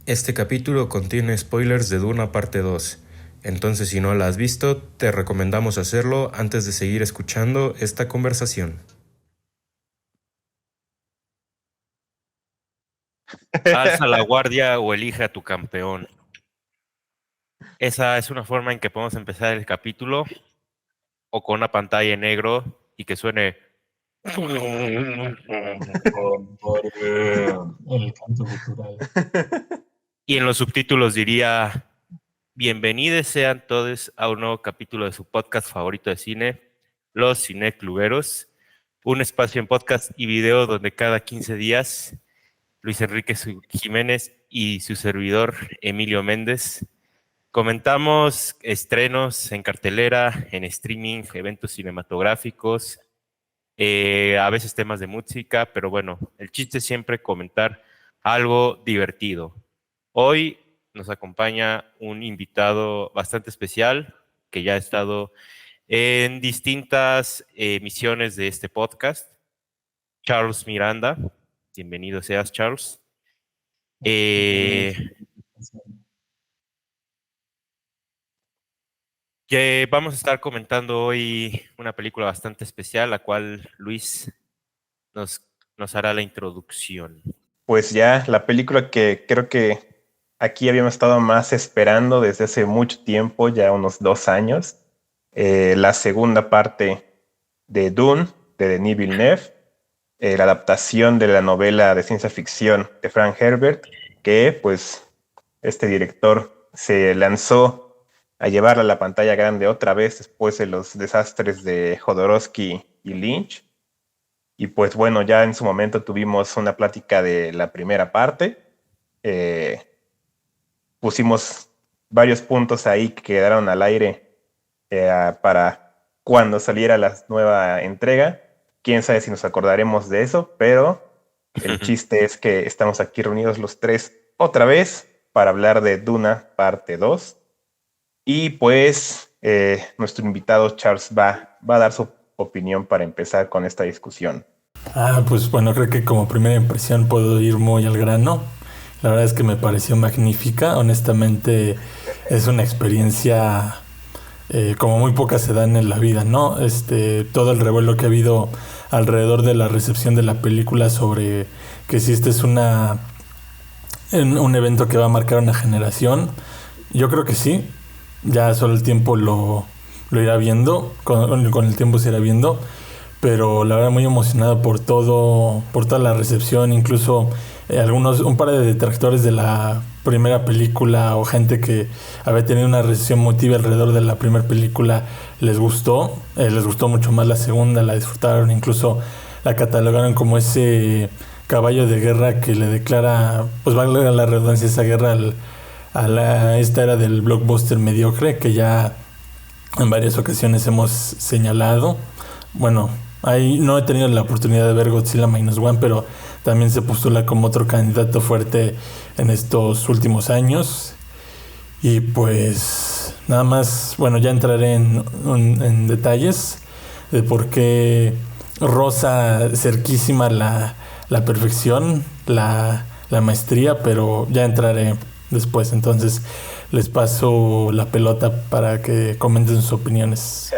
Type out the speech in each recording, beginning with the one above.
Este capítulo contiene spoilers de Duna parte 2, entonces si no la has visto, te recomendamos hacerlo antes de seguir escuchando esta conversación. Alza la guardia o elige a tu campeón. Esa es una forma en que podemos empezar el capítulo o con una pantalla en negro y que suene. El canto gutural. Y en los subtítulos diría: bienvenidos sean todos a un nuevo capítulo de su podcast favorito de cine, Los Cinecluberos, un espacio en podcast y video donde cada 15 días Luis Enrique Jiménez y su servidor Emilio Méndez comentamos estrenos en cartelera, en streaming, eventos cinematográficos, a veces temas de música, pero bueno, el chiste es siempre comentar algo divertido. Hoy nos acompaña un invitado bastante especial que ya ha estado en distintas emisiones de este podcast, Charles Miranda. Bienvenido seas, Charles. Eh, Que vamos a estar comentando hoy una película bastante especial, la cual Luis nos, nos hará la introducción. Pues ya, la película que creo que aquí habíamos estado más esperando desde hace mucho tiempo, ya unos 2 años, la segunda parte de Dune, de Denis Villeneuve, la adaptación de la novela de ciencia ficción de Frank Herbert, que pues este director se lanzó a llevarla a la pantalla grande otra vez después de los desastres de Jodorowsky y Lynch. Y pues bueno, ya en su momento tuvimos una plática de la primera parte. Eh, Pusimos varios puntos ahí que quedaron al aire para cuando saliera la nueva entrega. Quién sabe si nos acordaremos de eso, pero el chiste es que estamos aquí reunidos los tres otra vez para hablar de Duna parte 2. Y pues nuestro invitado Charles va a dar su opinión para empezar con esta discusión. Pues bueno, creo que como primera impresión puedo ir muy al grano. La verdad es que me pareció magnífica. Honestamente, es una experiencia como muy pocas se dan en la vida, ¿no? Todo el revuelo que ha habido alrededor de la recepción de la película sobre que si este es un evento que va a marcar una generación. Yo creo que sí. Ya solo el tiempo lo irá viendo. Con el tiempo se irá viendo. Pero la verdad muy emocionado por toda la recepción, incluso un par de detractores de la primera película o gente que había tenido una recepción emotiva alrededor de la primera película les gustó mucho más la segunda, la disfrutaron, incluso la catalogaron como ese caballo de guerra que le declara, pues valga la redundancia, esa guerra esta era del blockbuster mediocre que ya en varias ocasiones hemos señalado. Bueno, ahí no he tenido la oportunidad de ver Godzilla Minus One, pero también se postula como otro candidato fuerte en estos últimos años. Y pues nada más, bueno, ya entraré en detalles de por qué roza cerquísima la perfección, la maestría, pero ya entraré después. Entonces les paso la pelota para que comenten sus opiniones.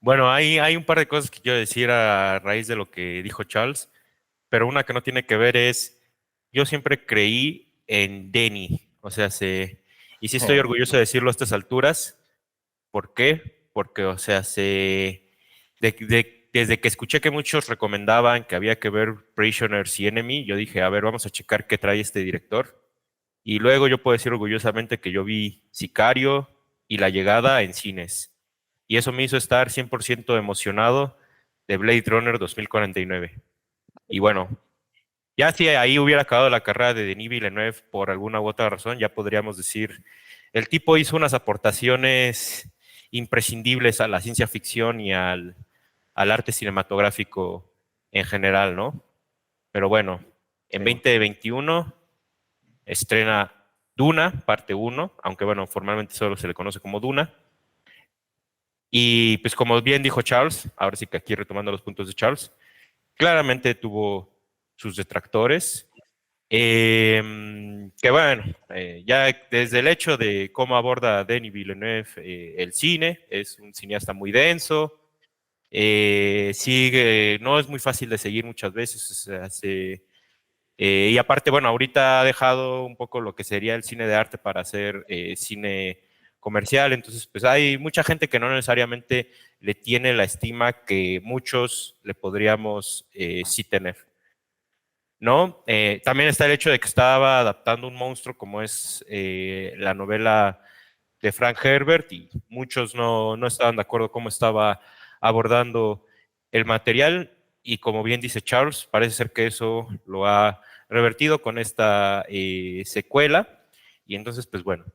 Bueno, hay un par de cosas que quiero decir a raíz de lo que dijo Charles, pero una que no tiene que ver es, yo siempre creí en Denny, y sí estoy orgulloso de decirlo a estas alturas. ¿Por qué? Porque, desde que escuché que muchos recomendaban que había que ver Prisoners y Enemy, yo dije, a ver, vamos a checar qué trae este director. Y luego yo puedo decir orgullosamente que yo vi Sicario y La Llegada en cines. Y eso me hizo estar 100% emocionado de Blade Runner 2049. Y bueno, ya si ahí hubiera acabado la carrera de Denis Villeneuve por alguna u otra razón, ya podríamos decir, el tipo hizo unas aportaciones imprescindibles a la ciencia ficción y al arte cinematográfico en general, ¿no? Pero bueno, en Sí. 2021 estrena Duna, parte uno, aunque bueno, formalmente solo se le conoce como Duna. Y pues como bien dijo Charles, ahora sí que aquí retomando los puntos de Charles, claramente tuvo sus detractores, Que bueno, ya desde el hecho de cómo aborda Denis Villeneuve el cine, es un cineasta muy denso, sigue, no es muy fácil de seguir muchas veces, o sea, y aparte, bueno, ahorita ha dejado un poco lo que sería el cine de arte para hacer cine comercial, entonces pues hay mucha gente que no necesariamente le tiene la estima que muchos le podríamos sí tener. ¿No? También está el hecho de que estaba adaptando un monstruo como es la novela de Frank Herbert y muchos no estaban de acuerdo cómo estaba abordando el material y como bien dice Charles, parece ser que eso lo ha revertido con esta secuela y entonces pues bueno,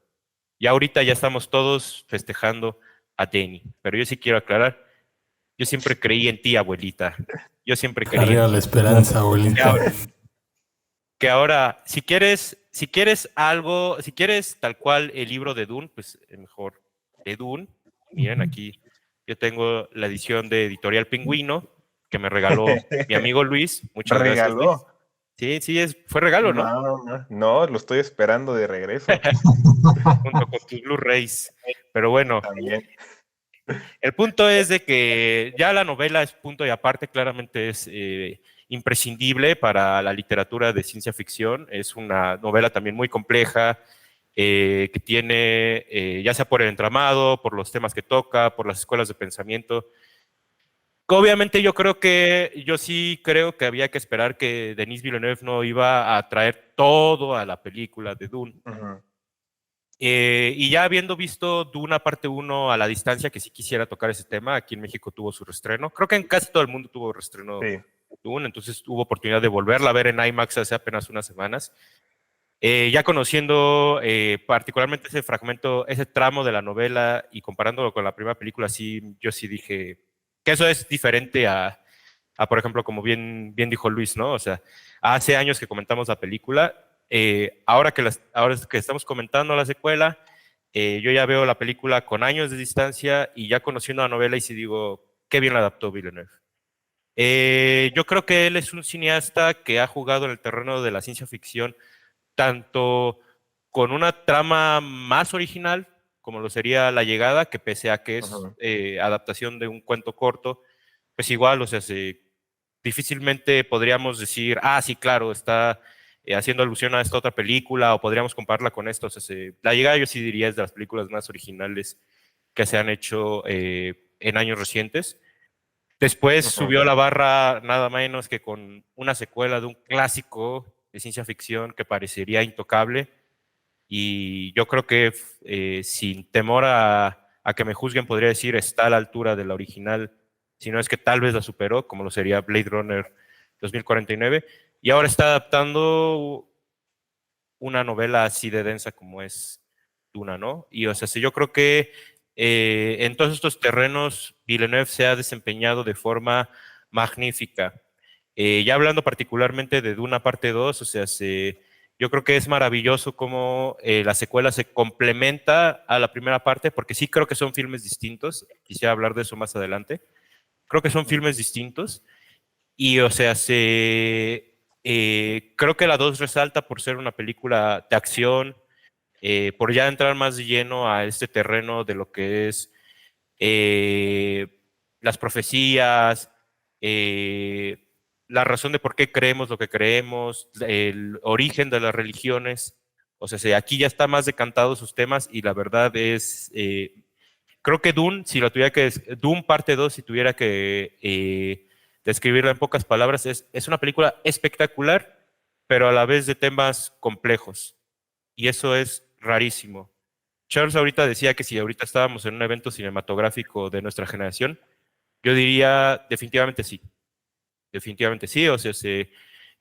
ya ahorita ya estamos todos festejando a Danny, pero yo sí quiero aclarar, yo siempre creí en ti, abuelita, yo siempre creí en Arriba ti. la esperanza, abuelita. Que ahora, si quieres algo, si quieres tal cual el libro de Dune, pues mejor de Dune. Miren, aquí yo tengo la edición de Editorial Pingüino que me regaló mi amigo Luis. Muchas gracias, Luis. ¿Regaló? Sí, sí, fue regalo, ¿no? No, lo estoy esperando de regreso. Junto con tus Blu-rays. Pero bueno, También. el punto es de que ya la novela es punto y aparte, claramente es imprescindible para la literatura de ciencia ficción. Es una novela también muy compleja, que tiene, ya sea por el entramado, por los temas que toca, por las escuelas de pensamiento. Obviamente yo sí creo que había que esperar que Denis Villeneuve no iba a traer todo a la película de Dune. Uh-huh. Y ya habiendo visto Duna parte 1 a la distancia, que sí quisiera tocar ese tema, aquí en México tuvo su reestreno, creo que en casi todo el mundo tuvo reestreno Sí. Duna, entonces tuvo oportunidad de volverla a ver en IMAX hace apenas unas semanas. Ya conociendo particularmente ese fragmento, ese tramo de la novela y comparándolo con la primera película, sí, yo sí dije que eso es diferente por ejemplo, como bien dijo Luis, ¿no? O sea, hace años que comentamos la película, ahora que estamos comentando la secuela, yo ya veo la película con años de distancia y ya conociendo la novela y sí digo, qué bien la adaptó Villeneuve. Yo creo que él es un cineasta que ha jugado en el terreno de la ciencia ficción tanto con una trama más original, como lo sería La Llegada, que pese a que es adaptación de un cuento corto, pues igual, o sea, difícilmente podríamos decir, sí, claro, está haciendo alusión a esta otra película, o podríamos compararla con esto. O sea, La Llegada yo sí diría es de las películas más originales que se han hecho en años recientes. Después subió la barra nada menos que con una secuela de un clásico de ciencia ficción que parecería intocable. Y yo creo que sin temor a que me juzguen, podría decir, está a la altura de la original, si no es que tal vez la superó, como lo sería Blade Runner 2049. Y ahora está adaptando una novela así de densa como es Duna, ¿no? Y o sea, yo creo que en todos estos terrenos Villeneuve se ha desempeñado de forma magnífica. Ya hablando particularmente de Duna parte 2, o sea, yo creo que es maravilloso cómo la secuela se complementa a la primera parte, porque sí creo que son filmes distintos, quisiera hablar de eso más adelante. Creo que son filmes distintos y, o sea, creo que la 2 resalta por ser una película de acción, por ya entrar más de lleno a este terreno de lo que es las profecías, la razón de por qué creemos lo que creemos, el origen de las religiones. O sea, aquí ya está más decantado sus temas y la verdad es, creo que Dune, Dune parte 2, si tuviera que describirla en pocas palabras, es una película espectacular, pero a la vez de temas complejos. Y eso es rarísimo. Charles ahorita decía que si ahorita estábamos en un evento cinematográfico de nuestra generación, yo diría definitivamente sí. Definitivamente sí. O sea,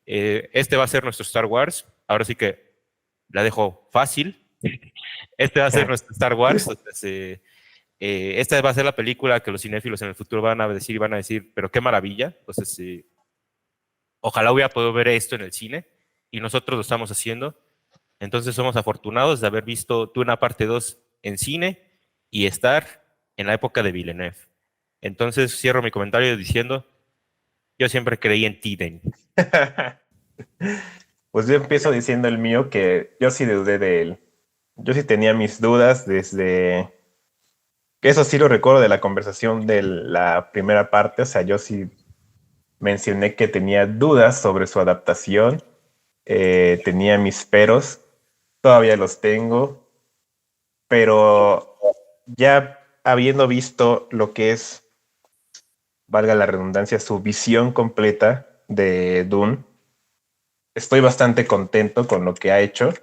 este va a ser nuestro Star Wars. Ahora sí que la dejo fácil. Este va a ser nuestro Star Wars. O sea, esta va a ser la película que los cinéfilos en el futuro van a decir, pero qué maravilla. Entonces, ojalá hubiera podido ver esto en el cine y nosotros lo estamos haciendo. Entonces somos afortunados de haber visto Duna parte 2 en cine y estar en la época de Villeneuve. Entonces cierro mi comentario diciendo, yo siempre creí en ti, Denis. Pues yo empiezo diciendo el mío, que yo sí dudé de él. Yo sí tenía mis dudas desde... Eso sí lo recuerdo de la conversación de la primera parte, o sea, yo sí mencioné que tenía dudas sobre su adaptación, tenía mis peros, todavía los tengo, pero ya habiendo visto lo que es, valga la redundancia, su visión completa de Dune, estoy bastante contento con lo que ha hecho.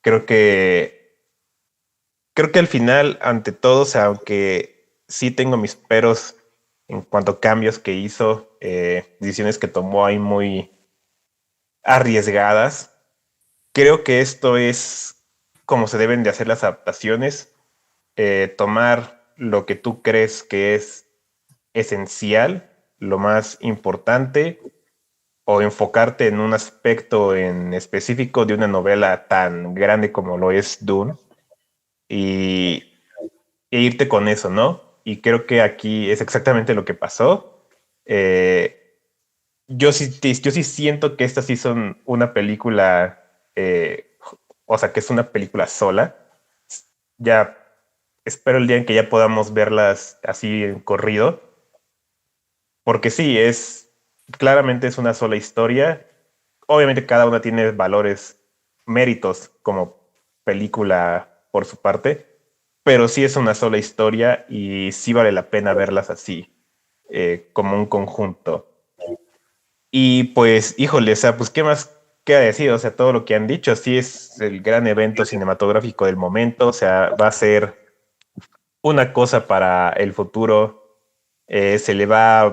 Creo que, creo que al final, ante todo, o sea, aunque sí tengo mis peros en cuanto a cambios que hizo, decisiones que tomó ahí muy arriesgadas, creo que esto es como se deben de hacer las adaptaciones, tomar lo que tú crees que es esencial, lo más importante, o enfocarte en un aspecto en específico de una novela tan grande como lo es Dune, y, e irte con eso, ¿no? Y creo que aquí es exactamente lo que pasó. Yo sí siento que estas sí son una película, o sea, que es una película sola. Ya espero el día en que ya podamos verlas así en corrido, porque sí, claramente es una sola historia. Obviamente cada una tiene valores, méritos como película por su parte, pero sí es una sola historia y sí vale la pena verlas así, como un conjunto. Y pues, híjole, o sea, pues, ¿qué más queda decir? O sea, todo lo que han dicho, sí es el gran evento cinematográfico del momento, o sea, va a ser una cosa para el futuro, se le va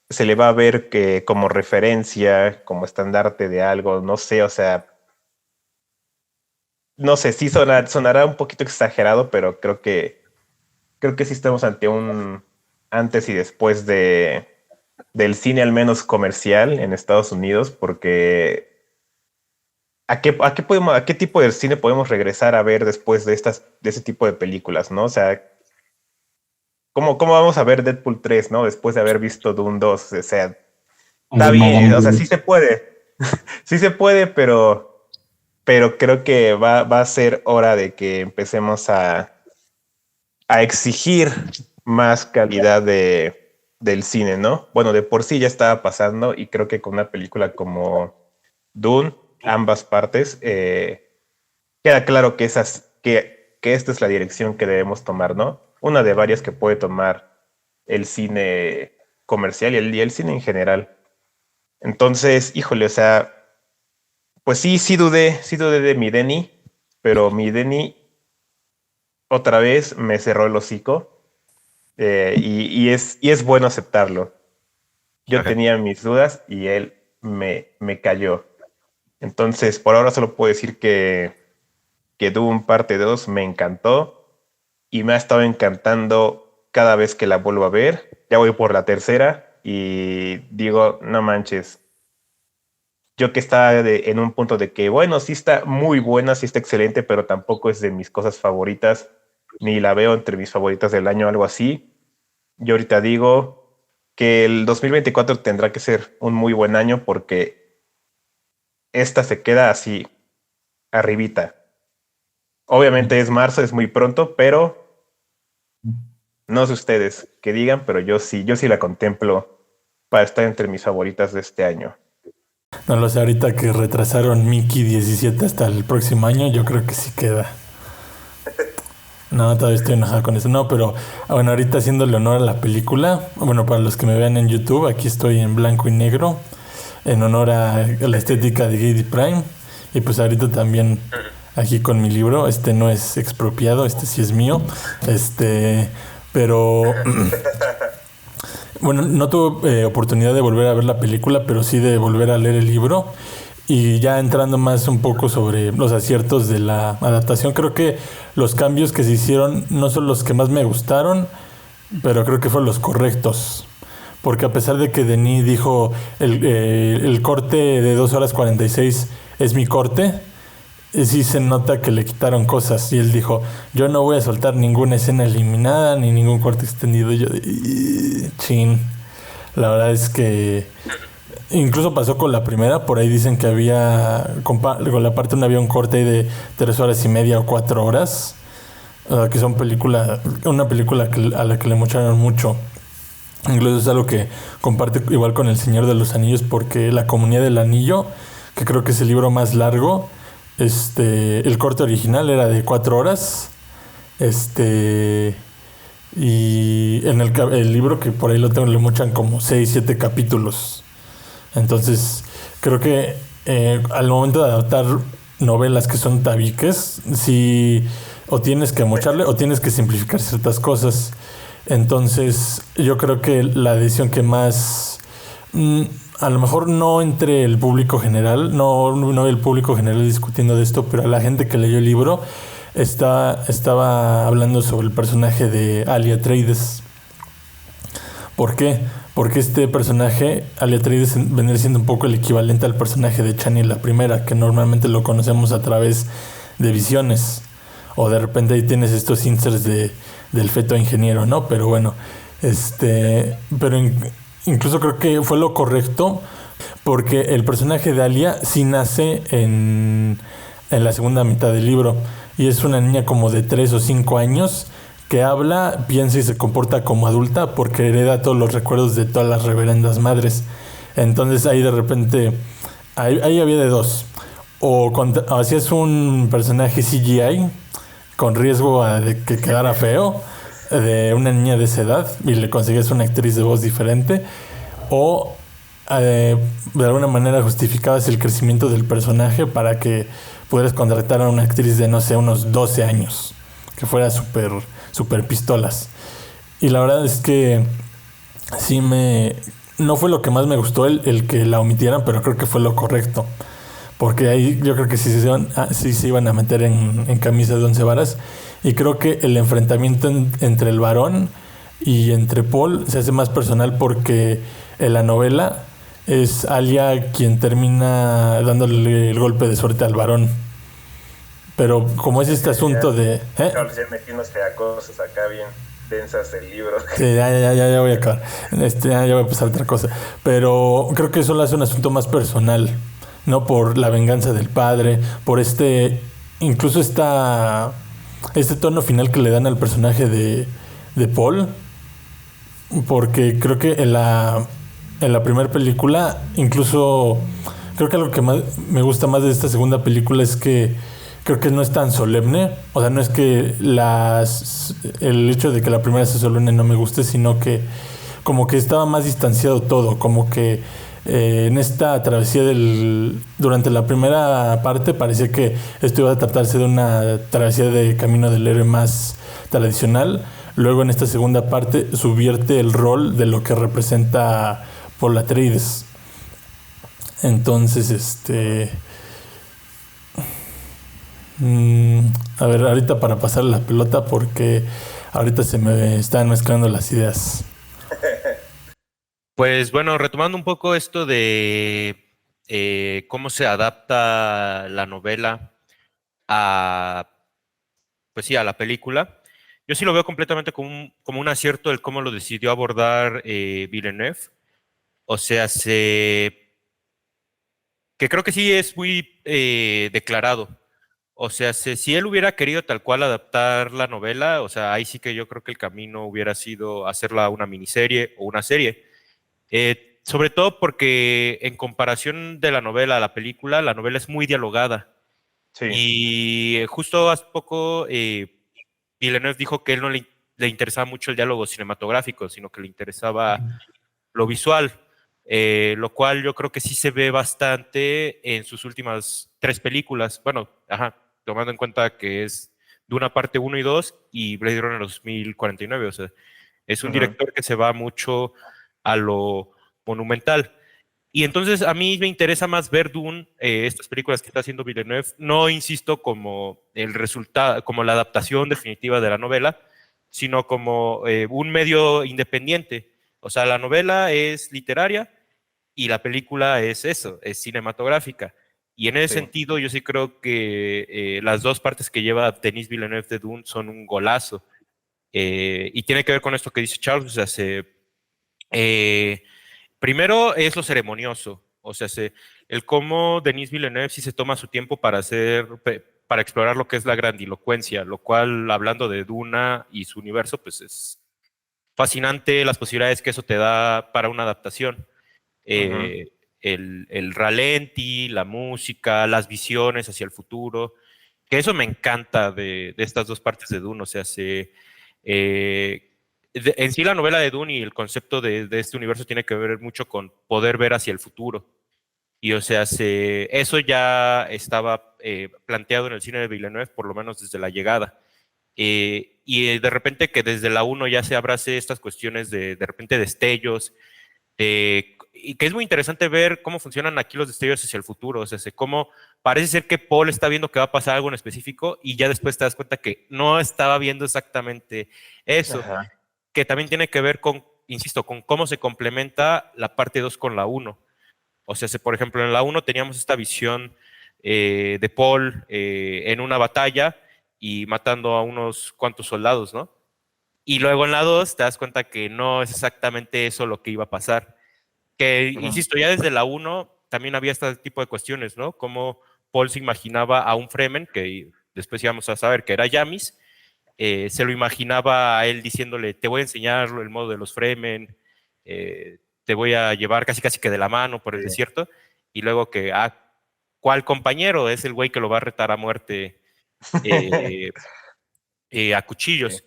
a ver que como referencia, como estandarte de algo, no sé, o sea, no sé, sí sonará un poquito exagerado, pero creo que sí estamos ante un antes y después del cine al menos comercial en Estados Unidos, porque ¿a qué tipo de cine podemos regresar a ver después de ese tipo de películas, ¿no? O sea, ¿cómo vamos a ver Deadpool 3, ¿no? Después de haber visto Dune 2, o sea, está bien, o sea, sí se puede, sí se puede, pero creo que va a ser hora de que empecemos a exigir más calidad del cine, ¿no? Bueno, de por sí ya estaba pasando y creo que con una película como Dune, ambas partes, queda claro que esta es la dirección que debemos tomar, ¿no? Una de varias que puede tomar el cine comercial y el cine en general. Entonces, híjole, o sea, pues sí dudé de mi Denny, pero mi Denny otra vez me cerró el hocico, y es bueno aceptarlo. Yo Ok. tenía mis dudas y él me cayó. Entonces, por ahora solo puedo decir que Doom parte 2 me encantó y me ha estado encantando cada vez que la vuelvo a ver. Ya voy por la tercera y digo, no manches. Yo que estaba en un punto de que, bueno, sí está muy buena, sí está excelente, pero tampoco es de mis cosas favoritas, ni la veo entre mis favoritas del año, algo así. Yo ahorita digo que el 2024 tendrá que ser un muy buen año porque esta se queda así, arribita. Obviamente es marzo, es muy pronto, pero no sé ustedes que digan, pero yo sí la contemplo para estar entre mis favoritas de este año. No lo sé, ahorita que retrasaron Mickey 17 hasta el próximo año, yo creo que sí queda. No, todavía estoy enojado con eso. No, pero bueno, ahorita haciéndole honor a la película, bueno, para los que me vean en YouTube, aquí estoy en blanco y negro, en honor a la estética de Gady Prime. Y pues ahorita también aquí con mi libro, este no es expropiado, este sí es mío. Pero bueno, no tuve oportunidad de volver a ver la película, pero sí de volver a leer el libro. Y ya entrando más un poco sobre los aciertos de la adaptación, creo que los cambios que se hicieron no son los que más me gustaron, pero creo que fueron los correctos. Porque a pesar de que Denis dijo el corte de 2 horas 46 es mi corte, sí se nota que le quitaron cosas. Y él dijo, yo no voy a soltar ninguna escena eliminada ni ningún corte extendido. Y yo, chin. La verdad es que Incluso pasó con la primera, por ahí dicen que con la parte 1 había un corte ahí de 3 horas y media o 4 horas, que son una película a la que le mocharon mucho. Incluso es algo que comparte igual con El Señor de los Anillos, porque La Comunidad del Anillo, que creo que es el libro más largo, el corte original era de 4 horas, y en el libro que por ahí lo tengo le mochan como 6, 7 capítulos. Entonces, creo que al momento de adaptar novelas que son tabiques, sí, o tienes que mocharle o tienes que simplificar ciertas cosas. Entonces, yo creo que la decisión que más, a lo mejor no entre el público general, no el público general discutiendo de esto, pero a la gente que leyó el libro estaba hablando sobre el personaje de Alia Atreides. ¿Por qué? Porque este personaje, Alia Atreides, vendría siendo un poco el equivalente al personaje de Chani la primera, que normalmente lo conocemos a través de visiones. O de repente ahí tienes estos inserts del feto ingeniero, ¿no? Pero bueno, pero incluso creo que fue lo correcto, porque el personaje de Alia sí nace en la segunda mitad del libro. Y es una niña como de 3 o 5 años que habla, piensa y se comporta como adulta porque hereda todos los recuerdos de todas las reverendas madres. Entonces ahí de repente, ahí había de dos. O hacías un personaje CGI con riesgo de que quedara feo, de una niña de esa edad, y le conseguías una actriz de voz diferente, o de alguna manera justificabas el crecimiento del personaje para que pudieras contratar a una actriz de, no sé, unos 12 años, que fuera super pistolas. Y la verdad es que sí no fue lo que más me gustó el que la omitieran, pero creo que fue lo correcto. Porque ahí yo creo que sí se iban a meter en camisa de 11 varas. Y creo que el enfrentamiento entre el varón y entre Paul se hace más personal, porque en la novela es Alia quien termina dándole el golpe de suerte al varón. Pero como es este asunto de... Charles ya metiéndose a cosas acá bien densas del libro. Sí, ya voy a acabar. Ya voy a empezar otra cosa. Pero creo que eso lo hace un asunto más personal, ¿no? Por la venganza del padre, por incluso este tono final que le dan al personaje de Paul. Porque creo que en la primera película, incluso creo que algo que más me gusta más de esta segunda película es que creo que no es tan solemne. O sea, no es que el hecho de que la primera sea solemne no me guste, sino que como que estaba más distanciado todo. Como que en esta travesía durante la primera parte parecía que esto iba a tratarse de una travesía de camino del héroe más tradicional. Luego en esta segunda parte subvierte el rol de lo que representa Paul Atreides. Entonces, a ver, ahorita para pasar la pelota, porque ahorita se me están mezclando las ideas. Pues bueno, retomando un poco esto de cómo se adapta la novela pues sí, a la película. Yo sí lo veo completamente como un acierto el cómo lo decidió abordar Villeneuve. O sea, que creo que sí es muy declarado. O sea, si él hubiera querido tal cual adaptar la novela, o sea, ahí sí que yo creo que el camino hubiera sido hacerla una miniserie o una serie. Sobre todo porque en comparación de la novela a la película, la novela es muy dialogada. Sí. Y justo hace poco Villeneuve dijo que él no le interesaba mucho el diálogo cinematográfico, sino que le interesaba lo visual, lo cual yo creo que sí se ve bastante en sus últimas 3 películas. Bueno, tomando en cuenta que es Duna parte 1 y 2 y Blade Runner 2049, o sea, es un director que se va mucho a lo monumental. Y entonces a mí me interesa más ver Dune, estas películas que está haciendo Villeneuve, no insisto como el resultado, como la adaptación definitiva de la novela, sino como un medio independiente. O sea, la novela es literaria y la película es eso, es cinematográfica. Y en ese sentido yo sí creo que las dos partes que lleva Denis Villeneuve de Dune son un golazo. Y tiene que ver con esto que dice Charles, o sea, Primero es lo ceremonioso, o sea, el cómo Denis Villeneuve sí se toma su tiempo para explorar lo que es la grandilocuencia, lo cual, hablando de Duna y su universo, pues es fascinante las posibilidades que eso te da para una adaptación. El ralenti, la música, las visiones hacia el futuro, que eso me encanta de estas dos partes de Dune, o sea, en sí la novela de Dune y el concepto de este universo tiene que ver mucho con poder ver hacia el futuro. Y o sea, eso ya estaba planteado en el cine de Villeneuve, por lo menos desde la llegada. Y de repente que desde la 1 ya se abrace estas cuestiones de repente destellos, y que es muy interesante ver cómo funcionan aquí los destellos hacia el futuro, o sea, cómo parece ser que Paul está viendo que va a pasar algo en específico y ya después te das cuenta que no estaba viendo exactamente eso, Ajá. que también tiene que ver con, insisto, con cómo se complementa la parte 2 con la 1. O sea, por ejemplo, en la 1 teníamos esta visión de Paul en una batalla y matando a unos cuantos soldados, ¿no? Y luego en la 2 te das cuenta que no es exactamente eso lo que iba a pasar. Que, insisto, ya desde la 1 también había este tipo de cuestiones, ¿no? Como Paul se imaginaba a un Fremen, que después íbamos a saber que era Yamis, se lo imaginaba a él diciéndole, te voy a enseñar el modo de los Fremen, te voy a llevar casi casi que de la mano por el desierto, y luego que, ¿cuál compañero? Es el güey que lo va a retar a muerte a cuchillos. Sí.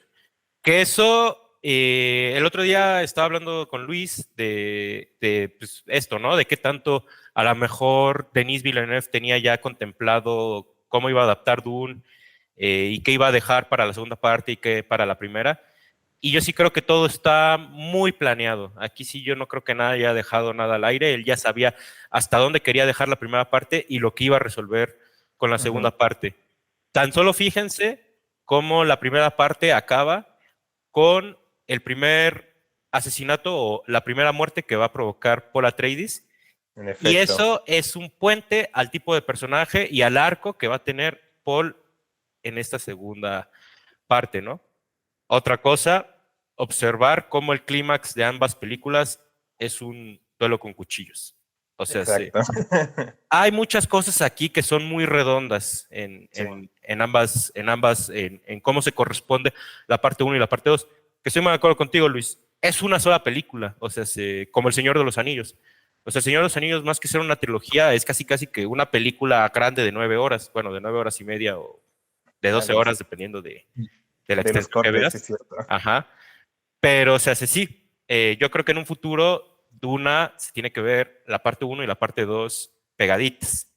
Que eso, el otro día estaba hablando con Luis de pues, esto, ¿no? De qué tanto a lo mejor Denis Villeneuve tenía ya contemplado cómo iba a adaptar Dune y qué iba a dejar para la segunda parte y qué para la primera. Y yo sí creo que todo está muy planeado. Aquí sí yo no creo que nadie haya dejado nada al aire. Él ya sabía hasta dónde quería dejar la primera parte y lo que iba a resolver con la segunda parte. Tan solo fíjense cómo la primera parte acaba con el primer asesinato o la primera muerte que va a provocar Paul Atreides. En efecto. Y eso es un puente al tipo de personaje y al arco que va a tener Paul en esta segunda parte, ¿no? Otra cosa, observar cómo el clímax de ambas películas es un duelo con cuchillos. O sea, hay muchas cosas aquí que son muy redondas en ambas, en cómo se corresponde la parte 1 y la parte 2. Que estoy muy de acuerdo contigo, Luis. Es una sola película, o sea, como El Señor de los Anillos. O sea, El Señor de los Anillos, más que ser una trilogía, es casi casi que una película grande de 9 horas, bueno, de 9 horas y media o de 12 horas, dependiendo de la de los extensión que cortes, veas. es cierto. Ajá. Pero, o sea, sí, yo creo que en un futuro Duna se tiene que ver la parte 1 y la parte 2 pegaditas.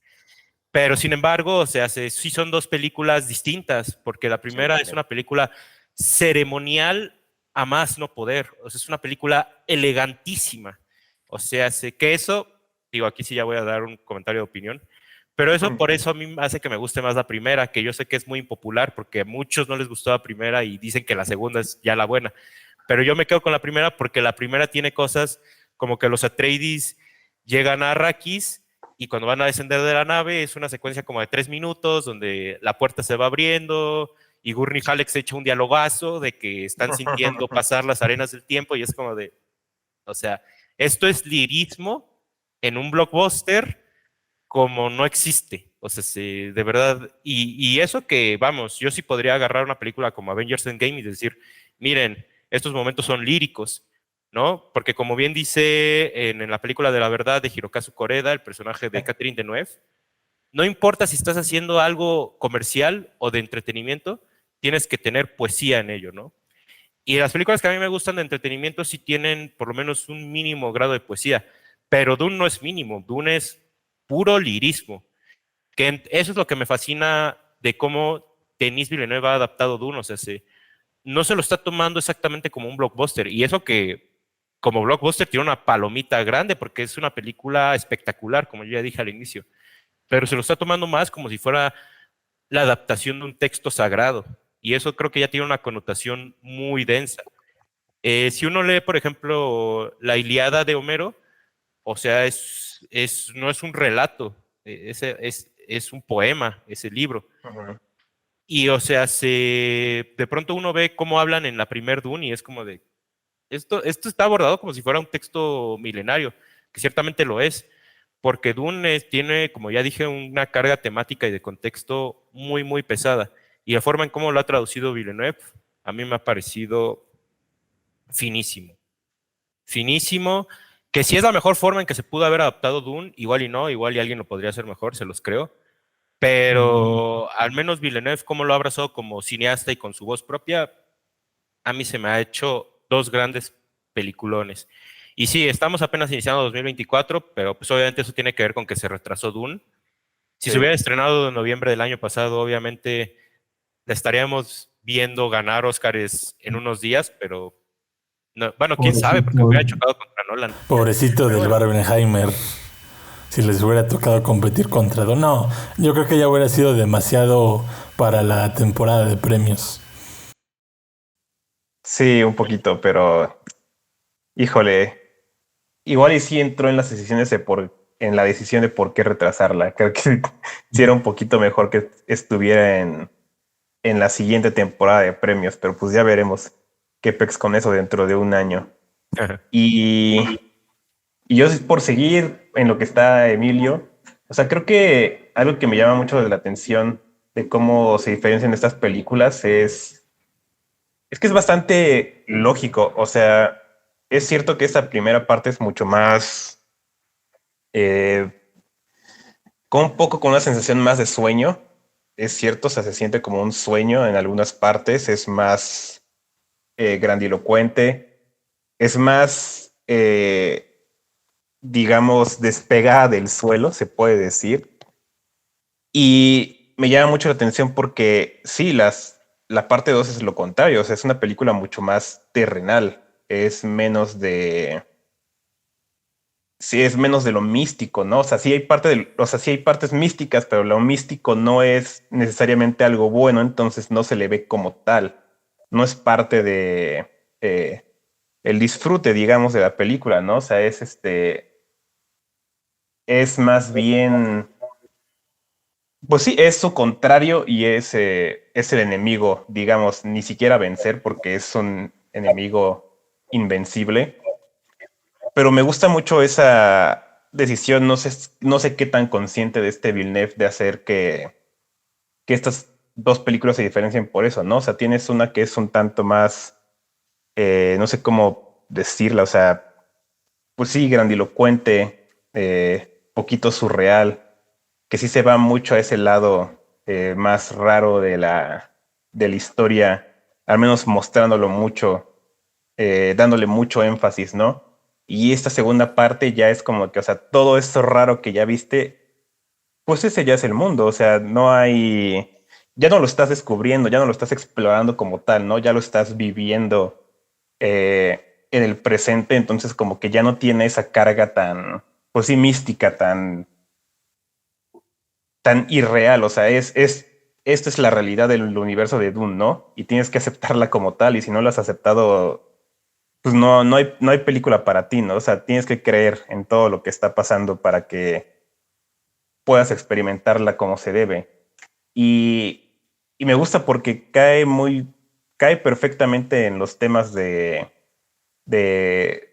Pero, sin embargo, o sea, sí son dos películas distintas, porque la primera es una película ceremonial a más no poder. O sea, es una película elegantísima. O sea, que eso, digo, aquí sí ya voy a dar un comentario de opinión, pero eso por eso a mí hace que me guste más la primera, que yo sé que es muy impopular, porque a muchos no les gustó la primera y dicen que la segunda es ya la buena. Pero yo me quedo con la primera porque la primera tiene cosas como que los Atreides llegan a Arrakis y cuando van a descender de la nave es una secuencia como de 3 minutos donde la puerta se va abriendo y Gurney Halleck se echa un dialogazo de que están sintiendo pasar las arenas del tiempo y es como de, o sea, esto es lirismo en un blockbuster como no existe. O sea, de verdad, y eso que, vamos, yo sí podría agarrar una película como Avengers Endgame y decir, miren, estos momentos son líricos, ¿no? Porque como bien dice en la película de la verdad de Hirokazu Koreda, el personaje de Catherine Deneuve, no importa si estás haciendo algo comercial o de entretenimiento, tienes que tener poesía en ello, ¿no? Y las películas que a mí me gustan de entretenimiento sí tienen por lo menos un mínimo grado de poesía, pero Dune no es mínimo, Dune es puro lirismo, que eso es lo que me fascina de cómo Denis Villeneuve ha adaptado Dune, o sea, no se lo está tomando exactamente como un blockbuster, y eso que como blockbuster tiene una palomita grande porque es una película espectacular, como yo ya dije al inicio, pero se lo está tomando más como si fuera la adaptación de un texto sagrado, y eso creo que ya tiene una connotación muy densa. Si uno lee, por ejemplo, la Ilíada de Homero, o sea, no es un relato, es un poema, ese libro. Y, o sea, de pronto uno ve cómo hablan en la primer Dune y es como de, esto está abordado como si fuera un texto milenario. que ciertamente lo es, porque Dune tiene, como ya dije, una carga temática y de contexto muy, muy pesada. Y la forma en cómo lo ha traducido Villeneuve, a mí me ha parecido finísimo. Finísimo, que si es la mejor forma en que se pudo haber adaptado Dune, igual y no, igual y alguien lo podría hacer mejor, se los creo. Pero al menos Villeneuve, como lo ha abrazado como cineasta y con su voz propia, a mí se me ha hecho dos grandes peliculones. Y sí, estamos apenas iniciando 2024, pero pues obviamente eso tiene que ver con que se retrasó Dune. Si se Sí. hubiera estrenado en noviembre del año pasado, obviamente la estaríamos viendo ganar Óscares en unos días, pero no, bueno, quién sabe, porque Pobrecito, hubiera chocado contra Nolan. pobrecito Pero del bueno, Barbenheimer. Si les hubiera tocado competir contra Don. No, yo creo que ya hubiera sido demasiado para la temporada de premios. Sí, un poquito, pero híjole, igual y sí entró en las decisiones en la decisión de por qué retrasarla. Creo que sí era un poquito mejor que estuviera en la siguiente temporada de premios, pero pues ya veremos qué pex con eso dentro de un año. Y, y yo por seguir en lo que está Emilio, o sea, creo que algo que me llama mucho de la atención de cómo se diferencian estas películas es que es bastante lógico. O sea, es cierto que esta primera parte es mucho más, eh, con un poco con una sensación más de sueño. Es cierto, o sea, se siente como un sueño en algunas partes, es más grandilocuente, es más, digamos, despegada del suelo, se puede decir. Y me llama mucho la atención porque sí, la parte 2 es lo contrario, o sea, es una película mucho más terrenal, es menos de... Sí, es menos de lo místico, ¿no? O sea, o sea, sí hay partes místicas, pero lo místico no es necesariamente algo bueno, entonces no se le ve como tal. No es parte de el disfrute, digamos, de la película, ¿no? O sea, es más bien, pues sí, es su contrario y es el enemigo, digamos, ni siquiera vencer porque es un enemigo invencible. Pero me gusta mucho esa decisión, no sé qué tan consciente de este Villeneuve de hacer que estas dos películas se diferencien por eso, ¿no? O sea, tienes una que es un tanto más, no sé cómo decirla, o sea, pues sí, grandilocuente, poquito surreal, que sí se va mucho a ese lado más raro de la historia, al menos mostrándolo mucho, dándole mucho énfasis, ¿no? Y esta segunda parte ya es como que, o sea, todo esto raro que ya viste, pues ese ya es el mundo, o sea, no hay, ya no lo estás descubriendo, ya no lo estás explorando como tal, ¿no? Ya lo estás viviendo en el presente, entonces como que ya no tiene esa carga tan, pues sí, mística, tan irreal, o sea, esta es la realidad del universo de Dune, ¿no? Y tienes que aceptarla como tal, y si no la has aceptado, pues no hay película para ti, ¿no? O sea, tienes que creer en todo lo que está pasando para que puedas experimentarla como se debe. Y me gusta porque cae perfectamente en los temas de, de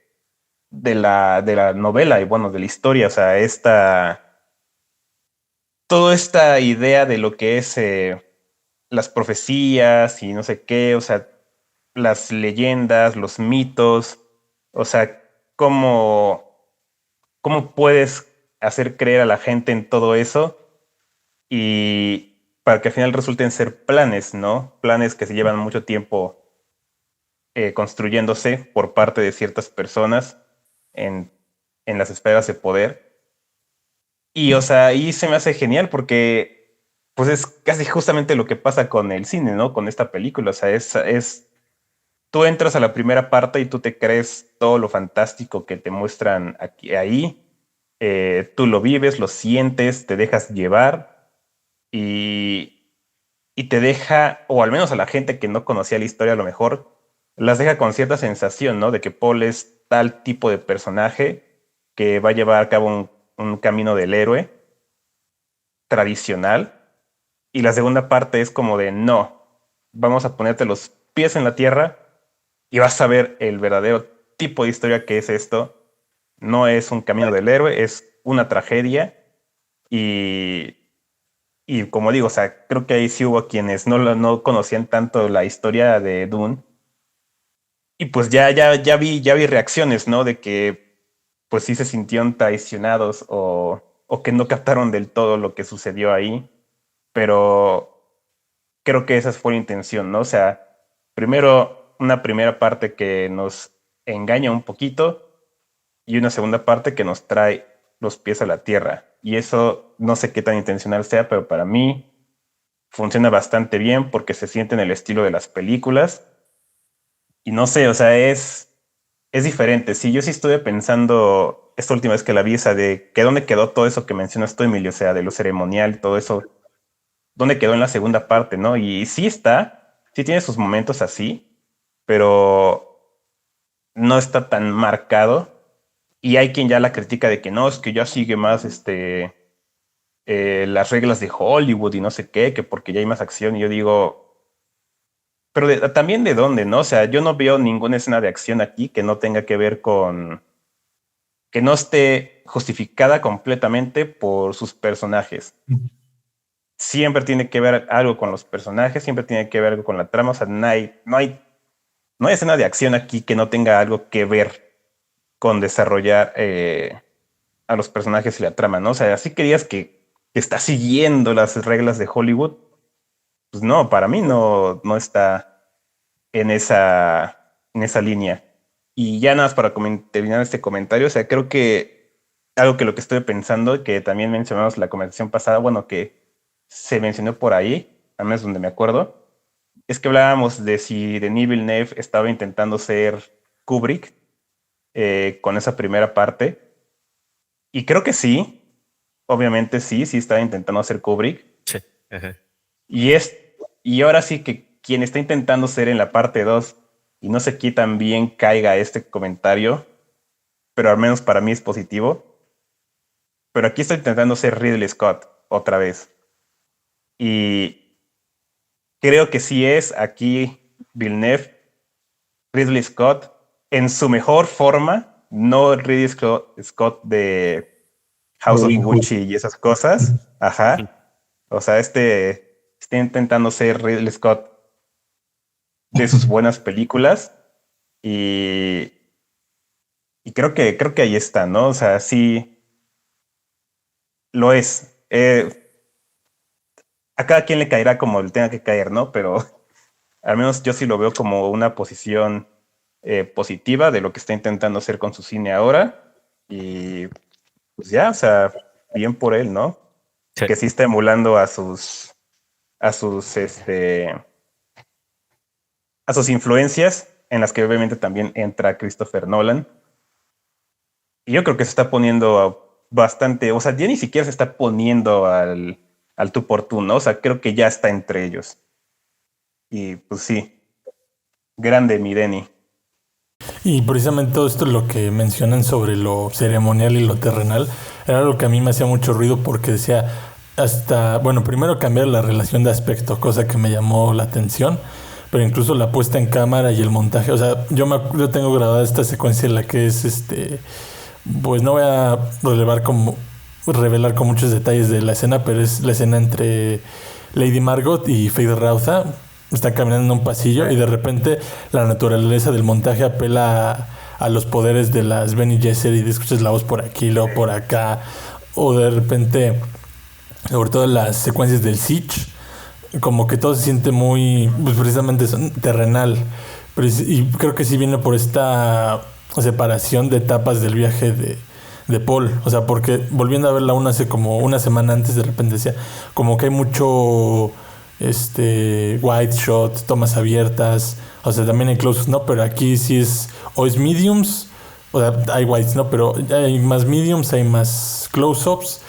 la novela y bueno, de la historia, o sea, toda esta idea de lo que es las profecías y no sé qué, o sea, las leyendas, los mitos, o sea, cómo puedes hacer creer a la gente en todo eso y para que al final resulten ser planes, ¿no? Planes que se llevan mucho tiempo construyéndose por parte de ciertas personas en, en las esferas de poder. Y, o sea, ahí se me hace genial porque, pues es casi justamente lo que pasa con el cine, ¿no? Con esta película, o sea, tú entras a la primera parte y tú te crees todo lo fantástico que te muestran ahí, tú lo vives, lo sientes, te dejas llevar y, y te deja, o al menos a la gente que no conocía la historia a lo mejor, las deja con cierta sensación, ¿no? De que Paul es tal tipo de personaje que va a llevar a cabo un camino del héroe tradicional y la segunda parte es como de no, vamos a ponerte los pies en la tierra y vas a ver el verdadero tipo de historia que es esto. No es un camino del héroe, es una tragedia. Y como digo, o sea, creo que ahí sí hubo quienes no conocían tanto la historia de Dune. Y pues ya vi reacciones, ¿no? De que pues sí se sintieron traicionados o que no captaron del todo lo que sucedió ahí. Pero creo que esa fue la intención, ¿no? O sea, primero una primera parte que nos engaña un poquito y una segunda parte que nos trae los pies a la tierra. Y eso no sé qué tan intencional sea, pero para mí funciona bastante bien porque se siente en el estilo de las películas. Y no sé, o sea, es diferente. Sí, yo sí estuve pensando esta última vez que la vi, esa de que dónde quedó todo eso que mencionas tú, Emilio, o sea, de lo ceremonial y todo eso, dónde quedó en la segunda parte, ¿no? Y sí está, sí tiene sus momentos así, pero no está tan marcado. Y hay quien ya la critica de que no, es que ya sigue más las reglas de Hollywood y no sé qué, que porque ya hay más acción. Y yo digo, pero también de dónde, ¿no? O sea, yo no veo ninguna escena de acción aquí que no tenga que ver con, que no esté justificada completamente por sus personajes. Siempre tiene que ver algo con los personajes, siempre tiene que ver algo con la trama. O sea, no hay escena de acción aquí que no tenga algo que ver con desarrollar a los personajes y la trama, ¿no? O sea, así querías que está siguiendo las reglas de Hollywood. Pues no, para mí no está en esa línea. Y ya nada más para terminar este comentario, o sea, creo que algo que lo que estoy pensando, que también mencionamos en la conversación pasada, bueno, que se mencionó por ahí, al menos donde me acuerdo, es que hablábamos de si Denis Villeneuve estaba intentando ser Kubrick con esa primera parte. Y creo que sí, obviamente sí estaba intentando hacer Kubrick. Sí. Ajá. Y ahora sí que quien está intentando ser en la parte 2 y no sé qué tan bien caiga este comentario, pero al menos para mí es positivo. Pero aquí estoy intentando ser Ridley Scott otra vez. Y creo que sí es aquí Villeneuve, Ridley Scott, en su mejor forma, no Ridley Scott de House of Gucci y esas cosas. Ajá. O sea, está intentando ser Ridley Scott de sus buenas películas y creo que ahí está, ¿no? O sea, sí lo es. A cada quien le caerá como le tenga que caer, ¿no? Pero al menos yo sí lo veo como una posición positiva de lo que está intentando hacer con su cine ahora. Y pues ya, o sea, bien por él, ¿no? Sí. Que sí está emulando a sus influencias, en las que obviamente también entra Christopher Nolan. Y yo creo que se está poniendo bastante, o sea, ya ni siquiera se está poniendo al tú por tú, ¿no? O sea, creo que ya está entre ellos. Y pues sí, grande mi Denny. Y precisamente todo esto, lo que mencionan sobre lo ceremonial y lo terrenal, era lo que a mí me hacía mucho ruido porque decía, bueno, primero cambiar la relación de aspecto, cosa que me llamó la atención, pero incluso la puesta en cámara y el montaje, o sea, yo tengo grabada esta secuencia en la que es pues no voy a revelar con muchos detalles de la escena, pero es la escena entre Lady Margot y Feyd-Rautha. Están caminando en un pasillo y de repente la naturaleza del montaje apela a los poderes de las Bene Gesserit y escuchas la voz por aquí, luego por acá, o de repente, sobre todo en las secuencias del Siege, como que todo se siente muy, pues precisamente terrenal. Y creo que sí viene por esta separación de etapas del viaje de Paul. O sea, porque volviendo a verla hace como una semana antes, de repente decía, como que hay mucho wide shot, tomas abiertas, o sea, también hay close-ups, ¿no? Pero aquí sí es mediums, o sea, hay wides, ¿no? Pero hay más mediums, hay más close-ups,